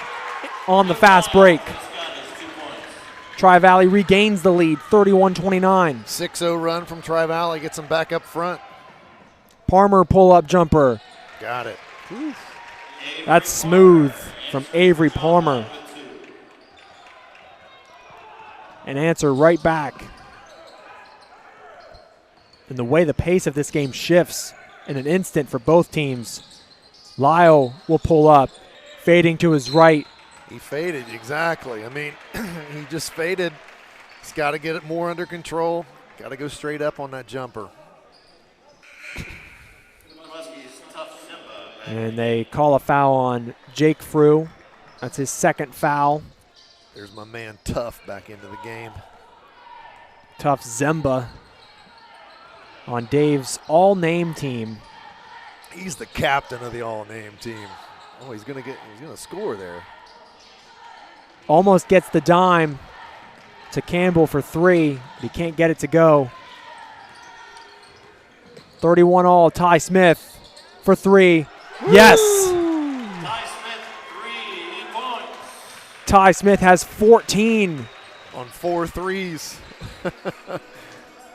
on the fast break. Tri-Valley regains the lead, 31-29. 6-0 run from Tri-Valley gets them back up front. Palmer pull-up jumper. Got it. That's smooth from Avery Palmer. An answer right back. And the way the pace of this game shifts in an instant for both teams. Lyle will pull up, fading to his right. He faded, exactly. I mean, he just faded. He's got to get it more under control. Got to go straight up on that jumper. And they call a foul on Jake Frew. That's his second foul. There's my man Tough back into the game. Tough Zemba on Dave's all-name team. He's the captain of the all-name team. Oh, he's gonna score there. Almost gets the dime to Campbell for three, but he can't get it to go. 31 all, Ty Smith for three. Woo! Yes! Ty Smith, 3 points. Ty Smith has 14. On 4 threes.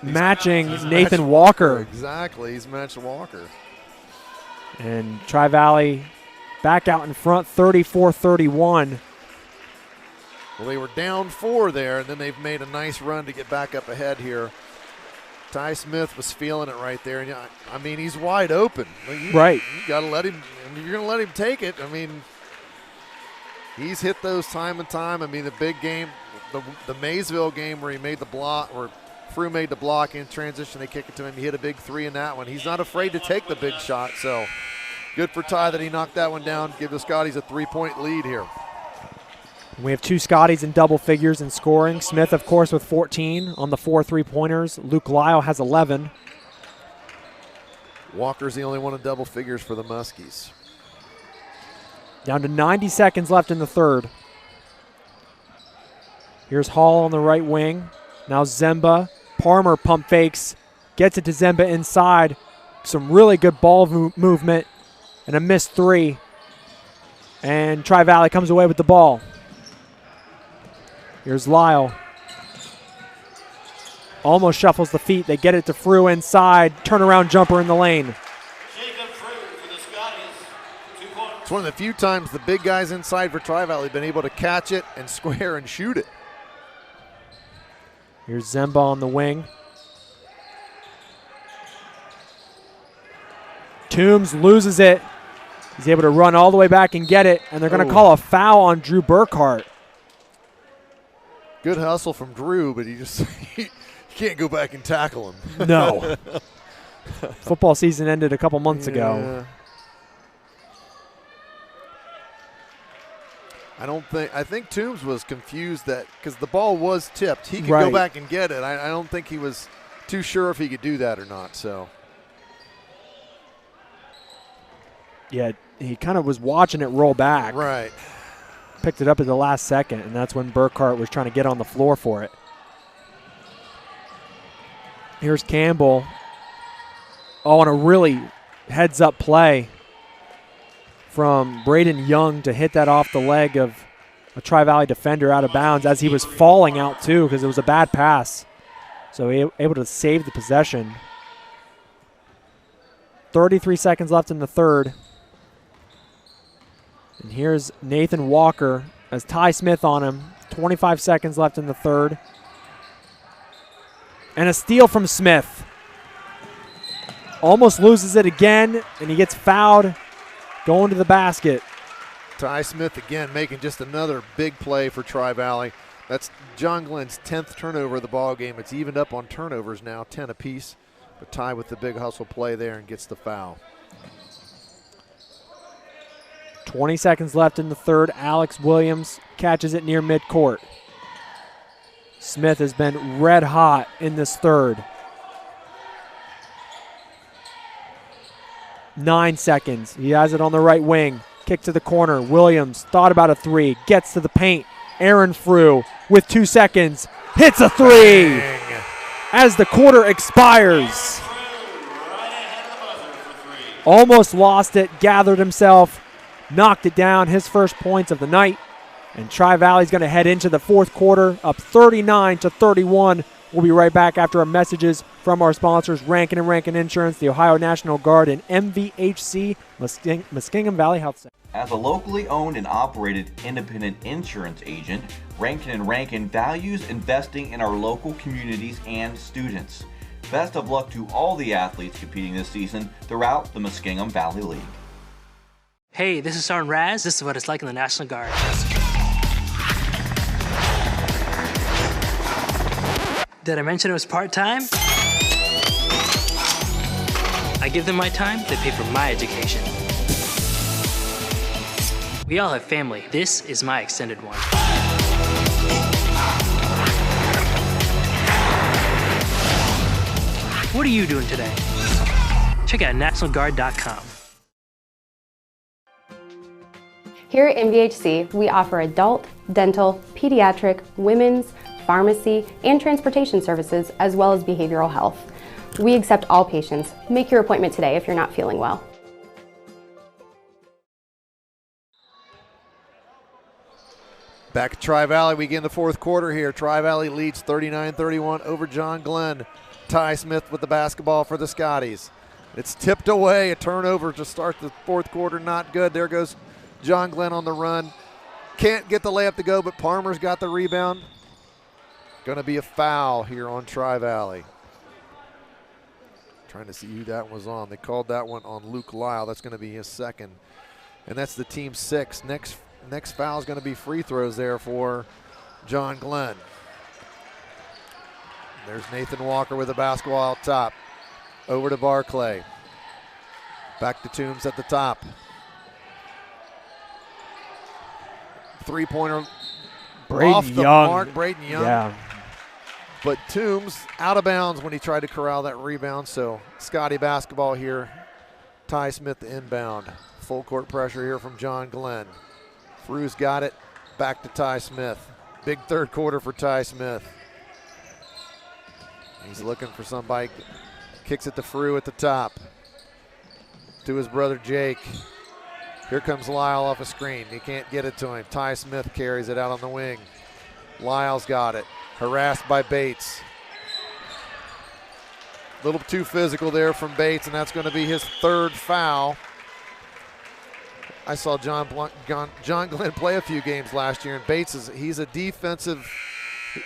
Matching Nathan Walker. Exactly, he's matched Walker. And Tri-Valley back out in front, 34-31. Well, they were down 4 there, and then they've made a nice run to get back up ahead here. Ty Smith was feeling it right there. And I mean, he's wide open. Right. You got to let him, you're going to let him take it. I mean, he's hit those time and time. I mean, the big game, the Maysville game where he made the block, or Frew made the block in transition, they kick it to him. He hit a big 3 in that one. He's not afraid to take the big shot, so good for Ty that he knocked that one down. Give the Scotties a 3-point lead here. We have 2 Scotties in double figures in scoring. Smith, of course, with 14 on the 4 3-pointers. Luke Lyle has 11. Walker's the only one in double figures for the Muskies. Down to 90 seconds left in the third. Here's Hall on the right wing. Now Zemba. Palmer pump fakes. Gets it to Zemba inside. Some really good ball movement. And a missed 3. And Tri-Valley comes away with the ball. Here's Lyle. Almost shuffles the feet. They get it to Frew inside. Turnaround jumper in the lane. It's one of the few times the big guys inside for Tri-Valley have been able to catch it and square and shoot it. Here's Zemba on the wing. Toombs loses it. He's able to run all the way back and get it, and they're going to call a foul on Drew Burkhart. Good hustle from Drew, but you can't go back and tackle him. No. Football season ended a couple months ago. I think Toombs was confused that because the ball was tipped. He could go back and get it. I don't think he was too sure if he could do that or not. So. Yeah, he kind of was watching it roll back. Right. Picked it up at the last second, and that's when Burkhart was trying to get on the floor for it. Here's Campbell. Oh, and a really heads-up play from Braden Young to hit that off the leg of a Tri-Valley defender out of bounds as he was falling out too because it was a bad pass. So he able to save the possession. 33 seconds left in the third. And here's Nathan Walker as Ty Smith on him. 25 seconds left in the third. And a steal from Smith. Almost loses it again, and he gets fouled going to the basket. Ty Smith again making just another big play for Tri-Valley. That's John Glenn's 10th turnover of the ball game. It's evened up on turnovers now, 10 apiece. But Ty with the big hustle play there and gets the foul. 20 seconds left in the third. Alex Williams catches it near midcourt. Smith has been red hot in this third. 9 seconds. He has it on the right wing. Kick to the corner. Williams thought about a three. Gets to the paint. Aaron Frew with 2 seconds. Hits a three. Bang. As the quarter expires. Almost lost it. Gathered himself. Knocked it down. His first points of the night. And Tri-Valley's going to head into the fourth quarter up 39-31. We'll be right back after our messages from our sponsors, Rankin and Rankin Insurance, the Ohio National Guard, and MVHC, Muskingum Valley Health Center. As a locally owned and operated independent insurance agent, Rankin and Rankin values investing in our local communities and students. Best of luck to all the athletes competing this season throughout the Muskingum Valley League. Hey, this is Sergeant Raz. This is what it's like in the National Guard. Did I mention it was part-time? I give them my time, they pay for my education. We all have family. This is my extended one. What are you doing today? Check out nationalguard.com. Here at MVHC, we offer adult, dental, pediatric, women's, pharmacy, and transportation services, as well as behavioral health. We accept all patients. Make your appointment today if you're not feeling well. Back at Tri-Valley, we begin the fourth quarter here. Tri-Valley leads 39-31 over John Glenn. Ty Smith with the basketball for the Scotties. It's tipped away, a turnover to start the fourth quarter, not good. There goes John Glenn on the run. Can't get the layup to go, but Palmer's got the rebound. Going to be a foul here on Tri-Valley. Trying to see who that was on. They called that one on Luke Lyle. That's going to be his second. And that's the team 6. Next foul is going to be free throws there for John Glenn. There's Nathan Walker with the basketball out top. Over to Barclay. Back to Toombs at the top. Three-pointer off the mark. Braden Young. Yeah. But Toombs out of bounds when he tried to corral that rebound. So Scotty basketball here. Ty Smith inbound. Full court pressure here from John Glenn. Frew's got it. Back to Ty Smith. Big third quarter for Ty Smith. He's looking for somebody. Kicks it to Frew at the top. To his brother Jake. Here comes Lyle off a screen. He can't get it to him. Ty Smith carries it out on the wing. Lyle's got it. Harassed by Bates. A little too physical there from Bates, and that's going to be his third foul. I saw John Glenn play a few games last year, and Bates he's a defensive.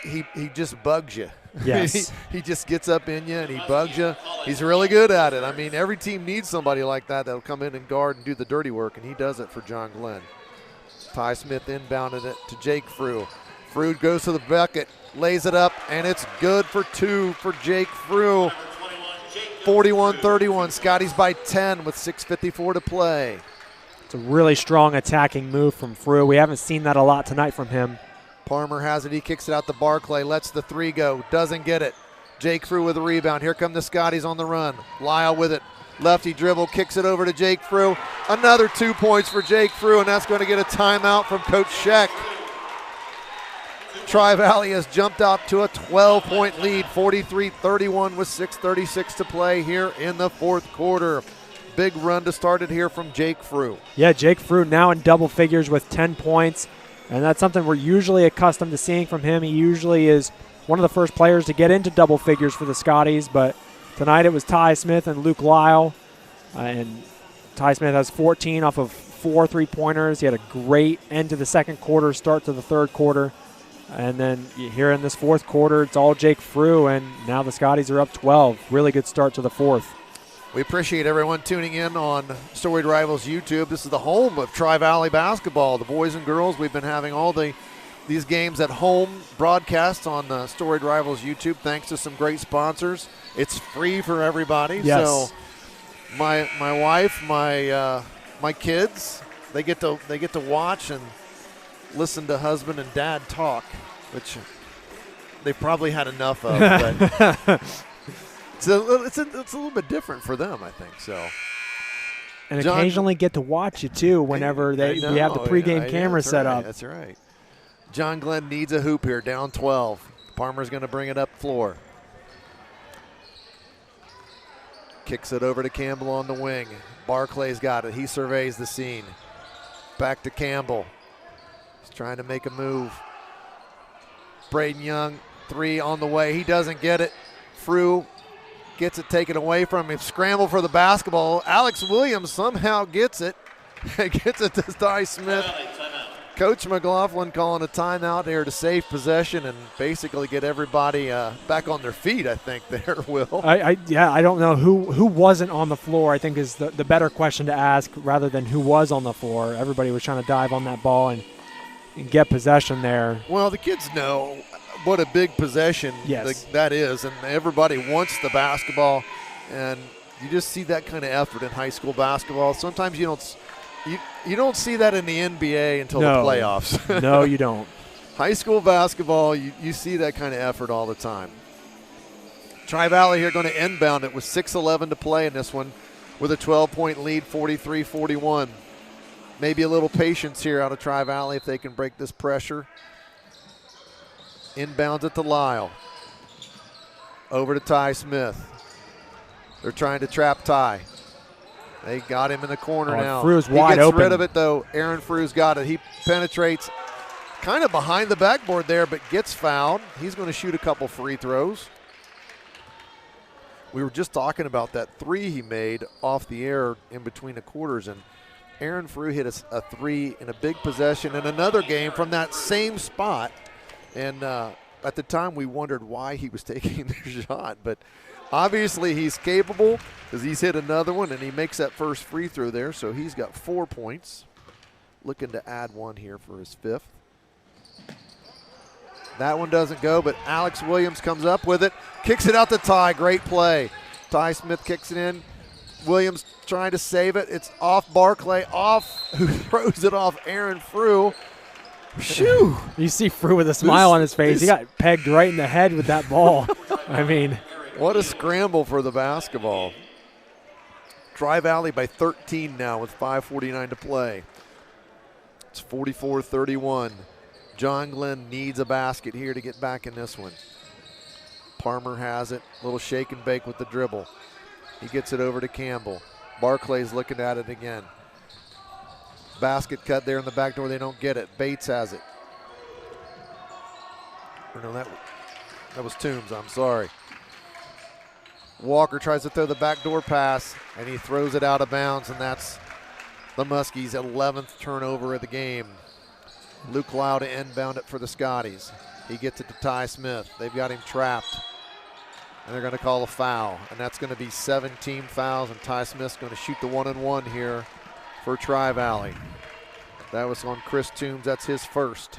He just bugs you. Yes. he just gets up in you and he bugs you. He's really good at it. I mean, every team needs somebody like that that'll come in and guard and do the dirty work, and he does it for John Glenn. Ty Smith inbounded it to Jake Frew. Frew goes to the bucket, lays it up, and it's good for 2 for Jake Frew. 41-31. Scotties by 10 with 6:54 to play. It's a really strong attacking move from Frew. We haven't seen that a lot tonight from him. Palmer has it. He kicks it out to Barclay. Lets the three go. Doesn't get it. Jake Frew with a rebound. Here come the Scotties on the run. Lyle with it. Lefty dribble. Kicks it over to Jake Frew. Another 2 points for Jake Frew, and that's going to get a timeout from Coach Scheck. Tri-Valley has jumped out to a 12-point lead, 43-31 with 6:36 to play here in the fourth quarter. Big run to start it here from Jake Frew. Yeah, Jake Frew now in double figures with 10 points, and that's something we're usually accustomed to seeing from him. He usually is one of the first players to get into double figures for the Scotties, but tonight it was Ty Smith and Luke Lyle, and Ty Smith has 14 off of 4 3-pointers. He had a great end to the second quarter, start to the third quarter. And then here in this fourth quarter, it's all Jake Frew, and now the Scotties are up 12. Really good start to the fourth. We appreciate everyone tuning in on Storied Rivals YouTube. This is the home of Tri-Valley basketball. The boys and girls, we've been having all these games at home broadcast on Storied Rivals YouTube thanks to some great sponsors. It's free for everybody. Yes. So my wife, my kids, they get to watch and listen to husband and dad talk, which they've probably had enough of. But it's a little bit different for them, I think. So, And John, occasionally get to watch you too whenever we have the pregame camera set up. That's right. John Glenn needs a hoop here, down 12. Parmer's going to bring it up floor. Kicks it over to Campbell on the wing. Barclay's got it. He surveys the scene. Back to Campbell. He's trying to make a move. Braden Young, 3 on the way. He doesn't get it. Frew gets it taken away from him. Scramble for the basketball. Alex Williams somehow gets it. Gets it to Ty Smith. Coach McLaughlin calling a timeout here to save possession and basically get everybody back on their feet, I think, there, Will. I don't know who wasn't on the floor, I think is the better question to ask rather than who was on the floor. Everybody was trying to dive on that ball and get possession there. Well, the kids know what a big possession that is, and everybody wants the basketball, and you just see that kind of effort in high school basketball. Sometimes you don't see that in the NBA until the playoffs. No, you don't. High school basketball, you see that kind of effort all the time. Tri-Valley here going to inbound it with 6:11 to play in this one with a 12-point lead, 43-41. Maybe a little patience here out of Tri-Valley if they can break this pressure. Inbounds it to Lyle. Over to Ty Smith. They're trying to trap Ty. They got him in the corner now. Frew's wide he gets open. rid of it, though. Aaron Frew's got it. He penetrates kind of behind the backboard there, but gets fouled. He's going to shoot a couple free throws. We were just talking about that 3 he made off the air in between the quarters, and Aaron Frew hit a 3 in a big possession in another game from that same spot. And at the time, we wondered why he was taking the shot, but obviously he's capable because he's hit another one, and he makes that first free throw there, so he's got 4 points. Looking to add 1 here for his 5th. That one doesn't go, but Alex Williams comes up with it, kicks it out to Ty. Great play. Ty Smith kicks it in. Williams trying to save it. It's off Barclay, who throws it off Aaron Frew. Shoo! You see Frew with a smile on his face. He got pegged right in the head with that ball. I mean, what a scramble for the basketball. Tri-Valley by 13 now with 5:49 to play. It's 44-31. John Glenn needs a basket here to get back in this one. Parmer has it. Little shake and bake with the dribble. He gets it over to Campbell. Barclay's looking at it again. Basket cut there in the back door. They don't get it. Bates has it. Or no, that was Toombs. I'm sorry. Walker tries to throw the backdoor pass, and he throws it out of bounds, and that's the Muskies' 11th turnover of the game. Luke Lau to inbound it for the Scotties. He gets it to Ty Smith. They've got him trapped, and they're going to call a foul, and that's going to be 17 fouls, and Ty Smith's going to shoot the 1-and-1 here for Tri-Valley. That was on Chris Toombs. That's his first.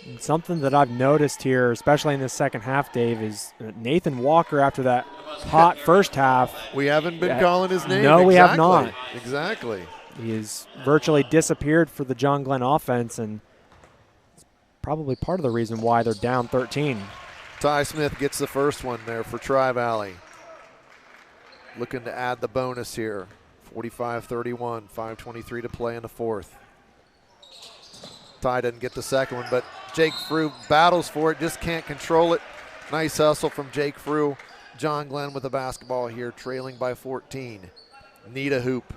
And something that I've noticed here, especially in the second half, Dave, is Nathan Walker after that hot first half. We haven't been calling his name. No, we have not. Exactly. He has virtually disappeared for the John Glenn offense, and it's probably part of the reason why they're down 13. Ty Smith gets the first one there for Tri-Valley. Looking to add the bonus here. 45-31, 5:23 to play in the fourth. Ty doesn't get the second one, but Jake Frew battles for it, just can't control it. Nice hustle from Jake Frew. John Glenn with the basketball here, trailing by 14. Need a hoop.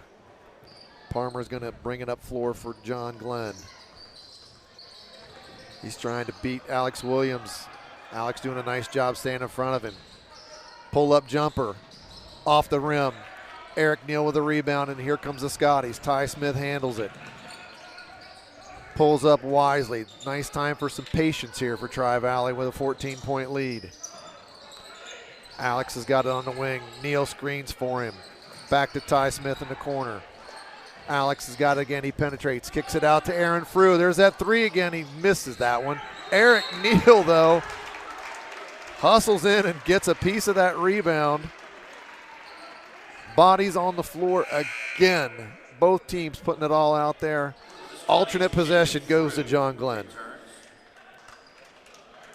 Parmer's going to bring it up floor for John Glenn. He's trying to beat Alex Williams. Alex doing a nice job staying in front of him. Pull-up jumper off the rim. Eric Neal with a rebound, and here comes the Scotties. Ty Smith handles it. Pulls up wisely. Nice time for some patience here for Tri-Valley with a 14-point lead. Alex has got it on the wing. Neal screens for him. Back to Ty Smith in the corner. Alex has got it again. He penetrates. Kicks it out to Aaron Frew. There's that three again. He misses that one. Eric Neal, though, hustles in and gets a piece of that rebound. Bodies on the floor again. Both teams putting it all out there. Alternate possession goes to John Glenn.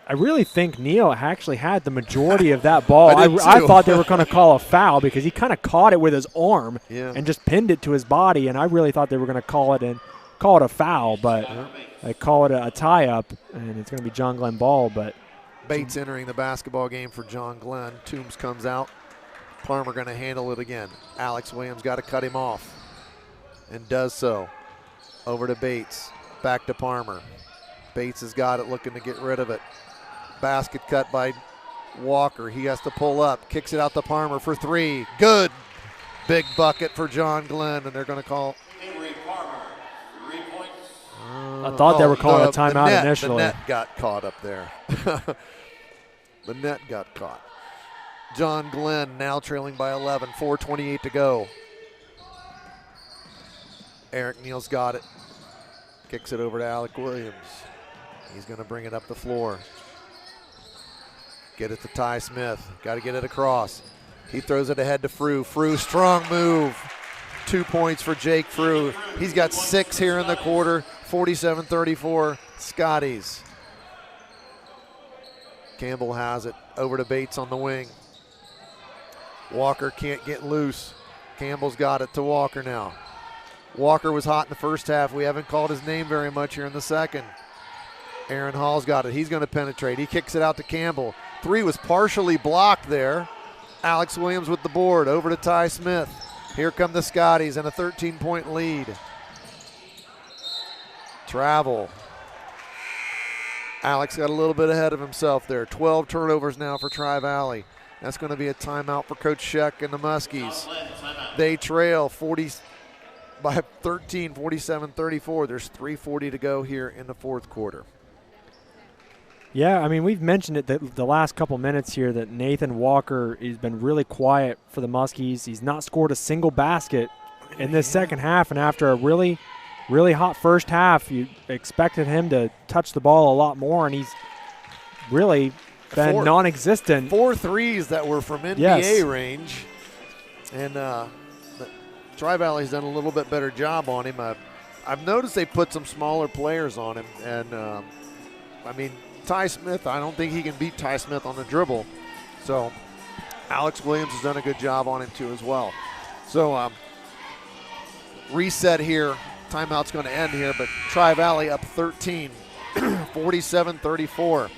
I really think Neal actually had the majority of that ball. I thought they were going to call a foul because he kind of caught it with his arm and just pinned it to his body, and I really thought they were going to call it a foul, but they call it a tie-up, and it's going to be John Glenn ball. But Bates entering the basketball game for John Glenn. Toombs comes out. Palmer going to handle it again. Alex Williams got to cut him off and does so. Over to Bates. Back to Palmer. Bates has got it, looking to get rid of it. Basket cut by Walker. He has to pull up. Kicks it out to Palmer for three. Good. Big bucket for John Glenn, and they're going to call. I thought they were calling a timeout initially. The net got caught up there. The net got caught. John Glenn now trailing by 11. 4:28 to go. Eric Neal's got it. Kicks it over to Alec Williams. He's going to bring it up the floor. Get it to Ty Smith. Got to get it across. He throws it ahead to Frew. Frew, strong move. 2 points for Jake Frew. He's got 6 here in the quarter. 47-34, Scotties. Campbell has it. Over to Bates on the wing. Walker can't get loose. Campbell's got it to Walker now. Walker was hot in the first half. We haven't called his name very much here in the second. Aaron Hall's got it. He's going to penetrate. He kicks it out to Campbell. Three was partially blocked there. Alex Williams with the board. Over to Ty Smith. Here come the Scotties and a 13-point lead. Travel. Alex got a little bit ahead of himself there. 12 turnovers now for Tri-Valley. That's going to be a timeout for Coach Scheck and the Muskies. They trail 40 by 13, 47-34. There's 3:40 to go here in the fourth quarter. Yeah, I mean, we've mentioned it the last couple minutes here that Nathan Walker has been really quiet for the Muskies. He's not scored a single basket in this second half, and after a really, really hot first half, you expected him to touch the ball a lot more, and he's really been non-existent. 4 threes that were from NBA range, and Tri-Valley's done a little bit better job on him. I've noticed they put some smaller players on him, and I mean, Ty Smith, I don't think he can beat Ty Smith on the dribble. So Alex Williams has done a good job on him too as well. So reset here. Timeout's going to end here, but Tri-Valley up 13, 47-34.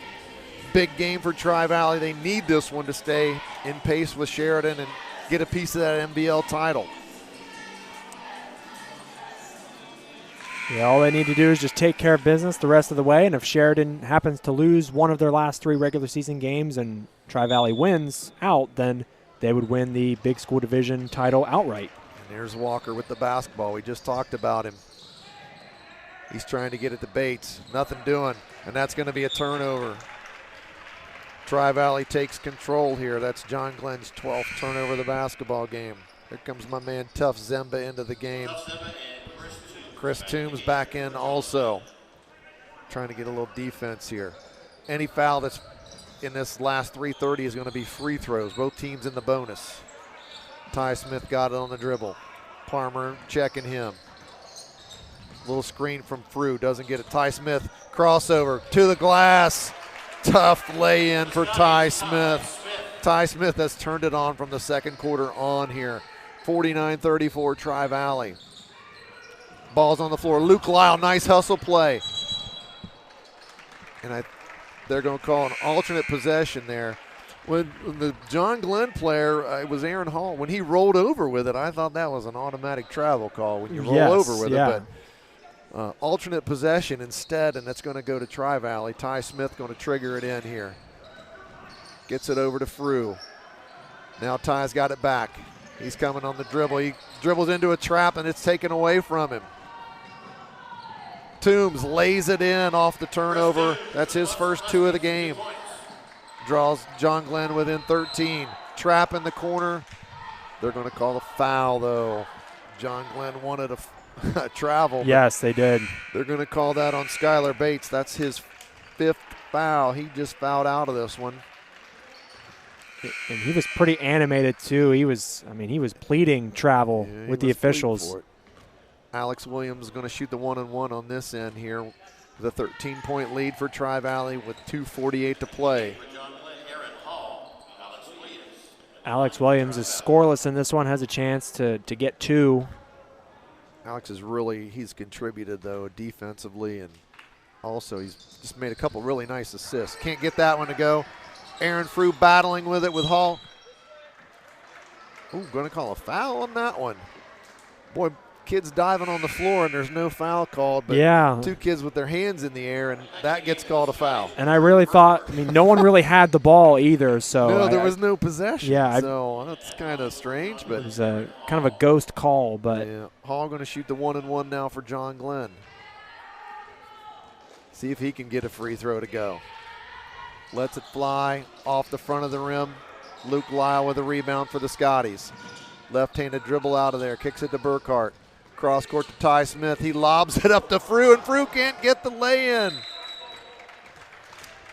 Big game for Tri-Valley. They need this one to stay in pace with Sheridan and get a piece of that NBL title. Yeah, all they need to do is just take care of business the rest of the way, and if Sheridan happens to lose one of their last 3 regular season games and Tri-Valley wins out, then they would win the Big School Division title outright. And there's Walker with the basketball. We just talked about him. He's trying to get it to Bates. Nothing doing, and that's going to be a turnover. Tri-Valley takes control here. That's John Glenn's 12th turnover of the basketball game. Here comes my man Tough Zemba into the game. Chris Toombs back in also. Trying to get a little defense here. Any foul that's in this last 3:30 is going to be free throws. Both teams in the bonus. Ty Smith got it on the dribble. Palmer checking him. Little screen from Frew, doesn't get it. Ty Smith, crossover to the glass. Tough lay-in for Ty Smith. Ty Smith has turned it on from the second quarter on here. 49-34 Tri-Valley. Ball's on the floor. Luke Lyle, nice hustle play. And they're going to call an alternate possession there. When the John Glenn player, it was Aaron Hall, when he rolled over with it, I thought that was an automatic travel call when you roll over with it. But alternate possession instead, and that's going to go to Tri-Valley. Ty Smith going to trigger it in here. Gets it over to Frew. Now Ty's got it back. He's coming on the dribble. He dribbles into a trap, and it's taken away from him. Toombs lays it in off the turnover. That's his first 2 of the game. draws John Glenn within 13. Trap in the corner. They're going to call a foul, though. John Glenn wanted a travel. Yes, they did. They're going to call that on Skylar Bates. That's his 5th foul. He just fouled out of this one. And he was pretty animated, too. He was pleading travel with the officials. Alex Williams is going to shoot the 1-and-1 on this end here. The 13-point lead for Tri-Valley with 2:48 to play. Alex Williams is scoreless in this one, has a chance to get 2. Alex he's contributed, though, defensively, and also he's just made a couple really nice assists. Can't get that one to go. Aaron Frew battling with it with Hall. Ooh, going to call a foul on that one. Boy, kids diving on the floor, and there's no foul called, but yeah, 2 kids with their hands in the air, and that gets called a foul. And I really thought, no one really had the ball either. So no, there was no possession. Yeah, so that's kind of strange, but it was a kind of a ghost call. But yeah, Hall going to shoot the 1-and-1 now for John Glenn. See if he can get a free throw to go. Lets it fly off the front of the rim. Luke Lyle with a rebound for the Scotties. Left-handed dribble out of there, kicks it to Burkhart. Cross court to Ty Smith. He lobs it up to Frew, and Frew can't get the lay-in.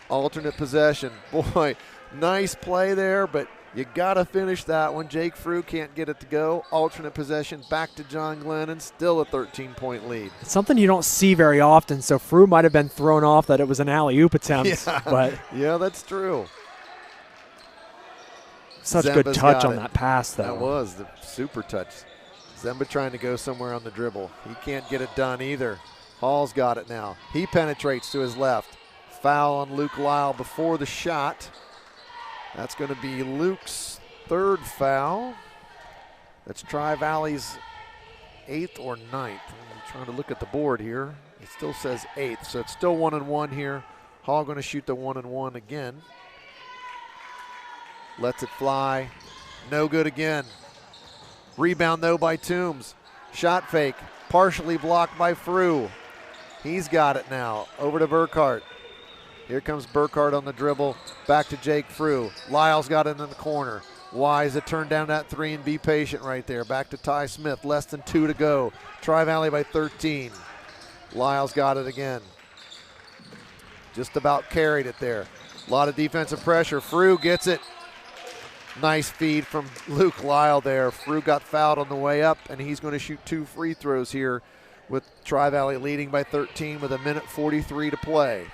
Alternate possession. Boy, nice play there, but you got to finish that one. Jake Frew can't get it to go. Alternate possession back to John Glenn, and still a 13-point lead. It's something you don't see very often, so Frew might have been thrown off that it was an alley-oop attempt. Yeah, but yeah, that's true. Such Zemba's good touch got on it. that pass, though. That was the super touch. Zemba trying to go somewhere on the dribble. He can't get it done either. Hall's got it now. He penetrates to his left. Foul on Luke Lyle before the shot. That's going to be Luke's 3rd foul. That's Tri-Valley's 8th or 9th. I'm trying to look at the board here. It still says 8th, so it's still 1-and-1 here. Hall going to shoot the 1-and-1 again. Lets it fly. No good again. Rebound, though, by Toombs. Shot fake. Partially blocked by Frew. He's got it now. Over to Burkhart. Here comes Burkhart on the dribble. Back to Jake Frew. Lyle's got it in the corner. Wise to turn down that 3 and be patient right there. Back to Ty Smith. Less than 2 to go. Tri-Valley by 13. Lyle's got it again. Just about carried it there. A lot of defensive pressure. Frew gets it. Nice feed from Luke Lyle there. Frew got fouled on the way up, and he's going to shoot 2 free throws here with Tri-Valley leading by 13 with 1:43 to play.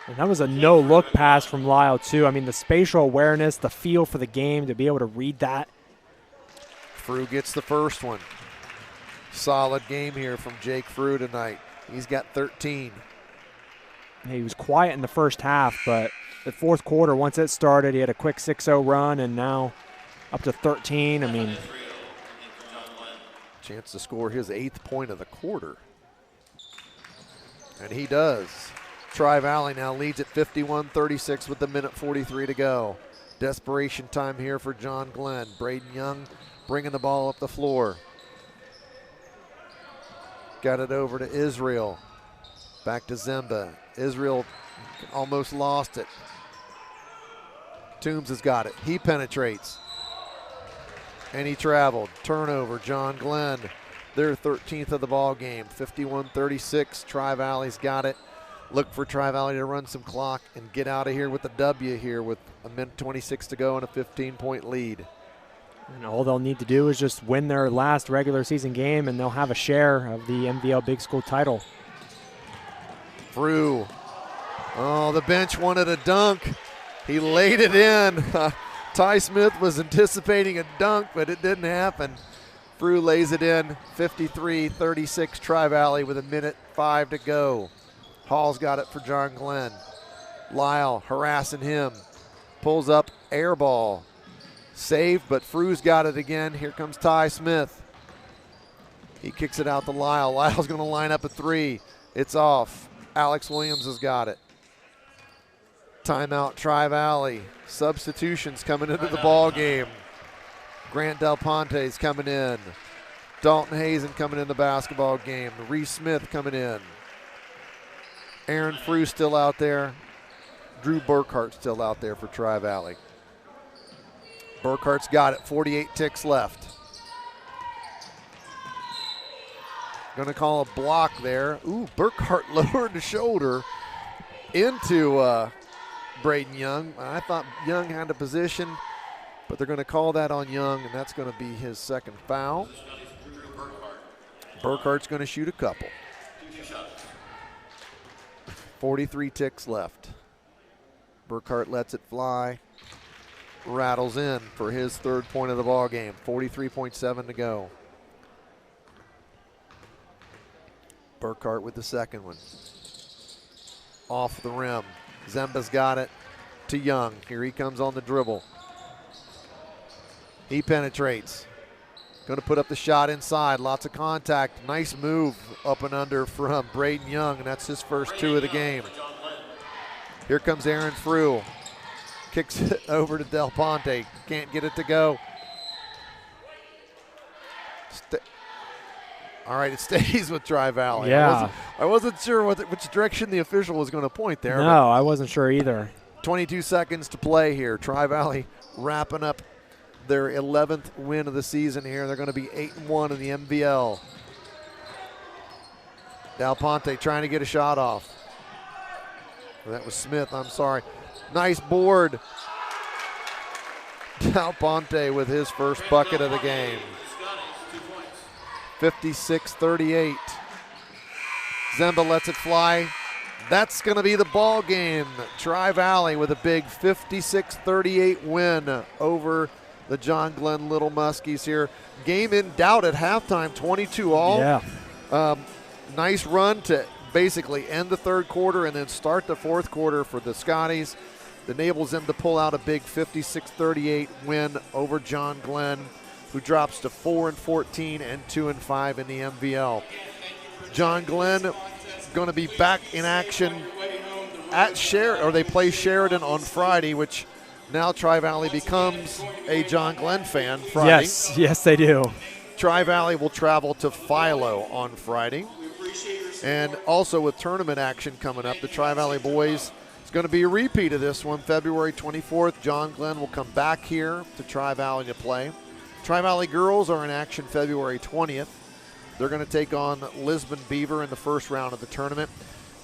And that was a no-look pass from Lyle, too. The spatial awareness, the feel for the game, to be able to read that. Frew gets the first one. Solid game here from Jake Frew tonight. He's got 13. He was quiet in the first half, but the 4th quarter, once it started, he had a quick 6-0 run, and now up to 13. Chance to score his 8th point of the quarter. And he does. Tri-Valley now leads at 51-36 with 1:43 to go. Desperation time here for John Glenn. Braden Young bringing the ball up the floor. Got it over to Israel. Back to Zemba. Israel almost lost it. Toombs has got it. He penetrates. And he traveled. Turnover, John Glenn. Their 13th of the ball game. 51-36. Tri-Valley's got it. Look for Tri-Valley to run some clock and get out of here with the W here with 1:26 to go and a 15-point lead. And all they'll need to do is just win their last regular season game, and they'll have a share of the MVL Big School title. Frew. Oh, the bench wanted a dunk. He laid it in. Ty Smith was anticipating a dunk, but it didn't happen. Frew lays it in. 53-36 Tri-Valley with 1:05 to go. Hall's got it for John Glenn. Lyle harassing him. Pulls up, air ball. Saved, but Frew's got it again. Here comes Ty Smith. He kicks it out to Lyle. Lyle's going to line up a 3. It's off. Alex Williams has got it. Timeout Tri-Valley. Substitutions coming into the ball game. Grant Del Ponte's coming in. Dalton Hazen coming in the basketball game. Reese Smith coming in. Aaron Frew still out there. Drew Burkhart still out there for Tri-Valley. Burkhart's got it, 48 ticks left. Going to call a block there. Ooh, Burkhart lowered the shoulder into Braden Young. I thought Young had a position, but they're going to call that on Young, and that's going to be his second foul. Burkhart's going to shoot a couple. 43 ticks left. Burkhart lets it fly. Rattles in for his third point of the ball game. 43.7 to go. Burkhart with the second one. Off the rim. Zemba's got it to Young. Here he comes on the dribble. He penetrates. Going to put up the shot inside. Lots of contact. Nice move up and under from Braden Young, and that's his first two of the game. Here comes Aaron Frew. Kicks it over to Del Ponte. Can't get it to go. All right, it stays with Tri-Valley. Yeah. I wasn't sure which direction the official was going to point there. No, I wasn't sure either. 22 seconds to play here. Tri-Valley wrapping up their 11th win of the season here. They're going to be 8-1 in the MVL. Del Ponte trying to get a shot off. That was Smith, I'm sorry. Nice board. Del Ponte with his first bucket of the game. 56-38. Zemba lets it fly. That's going to be the ball game. Tri-Valley with a big 56-38 win over the John Glenn Little Muskies here. Game in doubt at halftime, 22-all. Yeah. Nice run to basically end the third quarter and then start the fourth quarter for the Scotties. Enables them to pull out a big 56-38 win over John Glenn, who drops to 4-14 and 2-5 in the MVL. John Glenn going to be back in action at Sheridan, or they play Sheridan on Friday, which now Tri-Valley becomes a John Glenn fan Friday. Yes, they do. Tri-Valley will travel to Philo on Friday. And also with tournament action coming up, the Tri-Valley boys, it's going to be a repeat of this one. February 24th, John Glenn will come back here to Tri-Valley to play. Tri-Valley girls are in action February 20th. They're going to take on Lisbon Beaver in the first round of the tournament.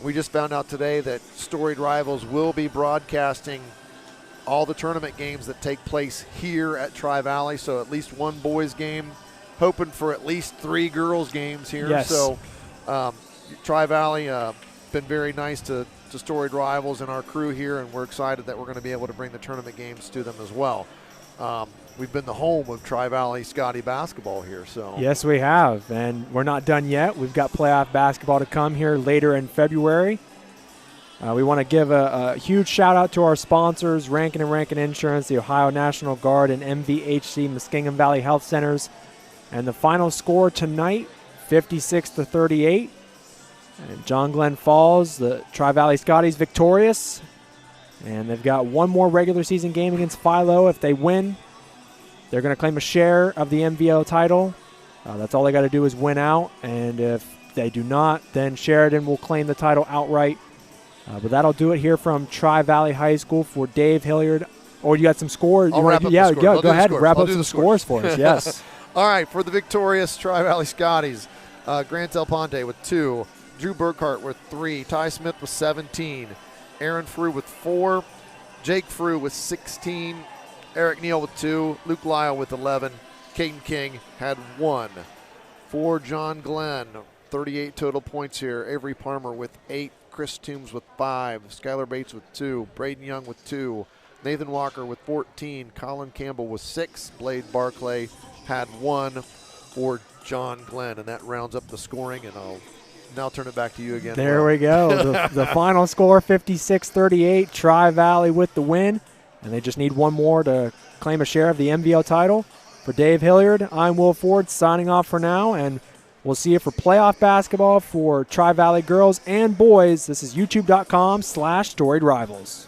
We just found out today that Storied Rivals will be broadcasting all the tournament games that take place here at Tri-Valley, so at least one boys game, hoping for at least 3 girls games here. Yes. So Tri-Valley been very nice to Storied Rivals and our crew here, and we're excited that we're going to be able to bring the tournament games to them as well. We've been the home of Tri-Valley Scotty basketball here. So Yes, we have, and we're not done yet. We've got playoff basketball to come here later in February. We want to give a huge shout-out to our sponsors, Rankin and Rankin Insurance, the Ohio National Guard, and MVHC Muskingum Valley Health Centers. And the final score tonight, 56-38. And John Glenn Falls, the Tri-Valley Scotties, victorious. And they've got one more regular season game against Philo. If they win, they're going to claim a share of the MVO title. That's all they got to do is win out. And if they do not, then Sheridan will claim the title outright. But that'll do it here from Tri-Valley High School for Dave Hilliard. Or you got some scores? I'll wrap up the scores. Go ahead and wrap up some scores for us. Yes. All right, for the victorious Tri-Valley Scotties, Grant Del Ponte with 2, Drew Burkhart with 3, Ty Smith with 17, Aaron Frew with 4, Jake Frew with 16, Eric Neal with 2, Luke Lyle with 11, Caden King had 1. For John Glenn, 38 total points here. Avery Palmer with 8, Chris Toombs with 5, Skylar Bates with 2, Braden Young with 2, Nathan Walker with 14, Colin Campbell with 6, Blade Barclay had 1 for John Glenn, and that rounds up the scoring, and I'll now turn it back to you again. There we go. The final score, 56-38, Tri-Valley with the win, and they just need one more to claim a share of the MVO title. For Dave Hilliard, I'm Will Ford, signing off for now, and we'll see you for playoff basketball for Tri-Valley girls and boys. This is youtube.com/StoriedRivals.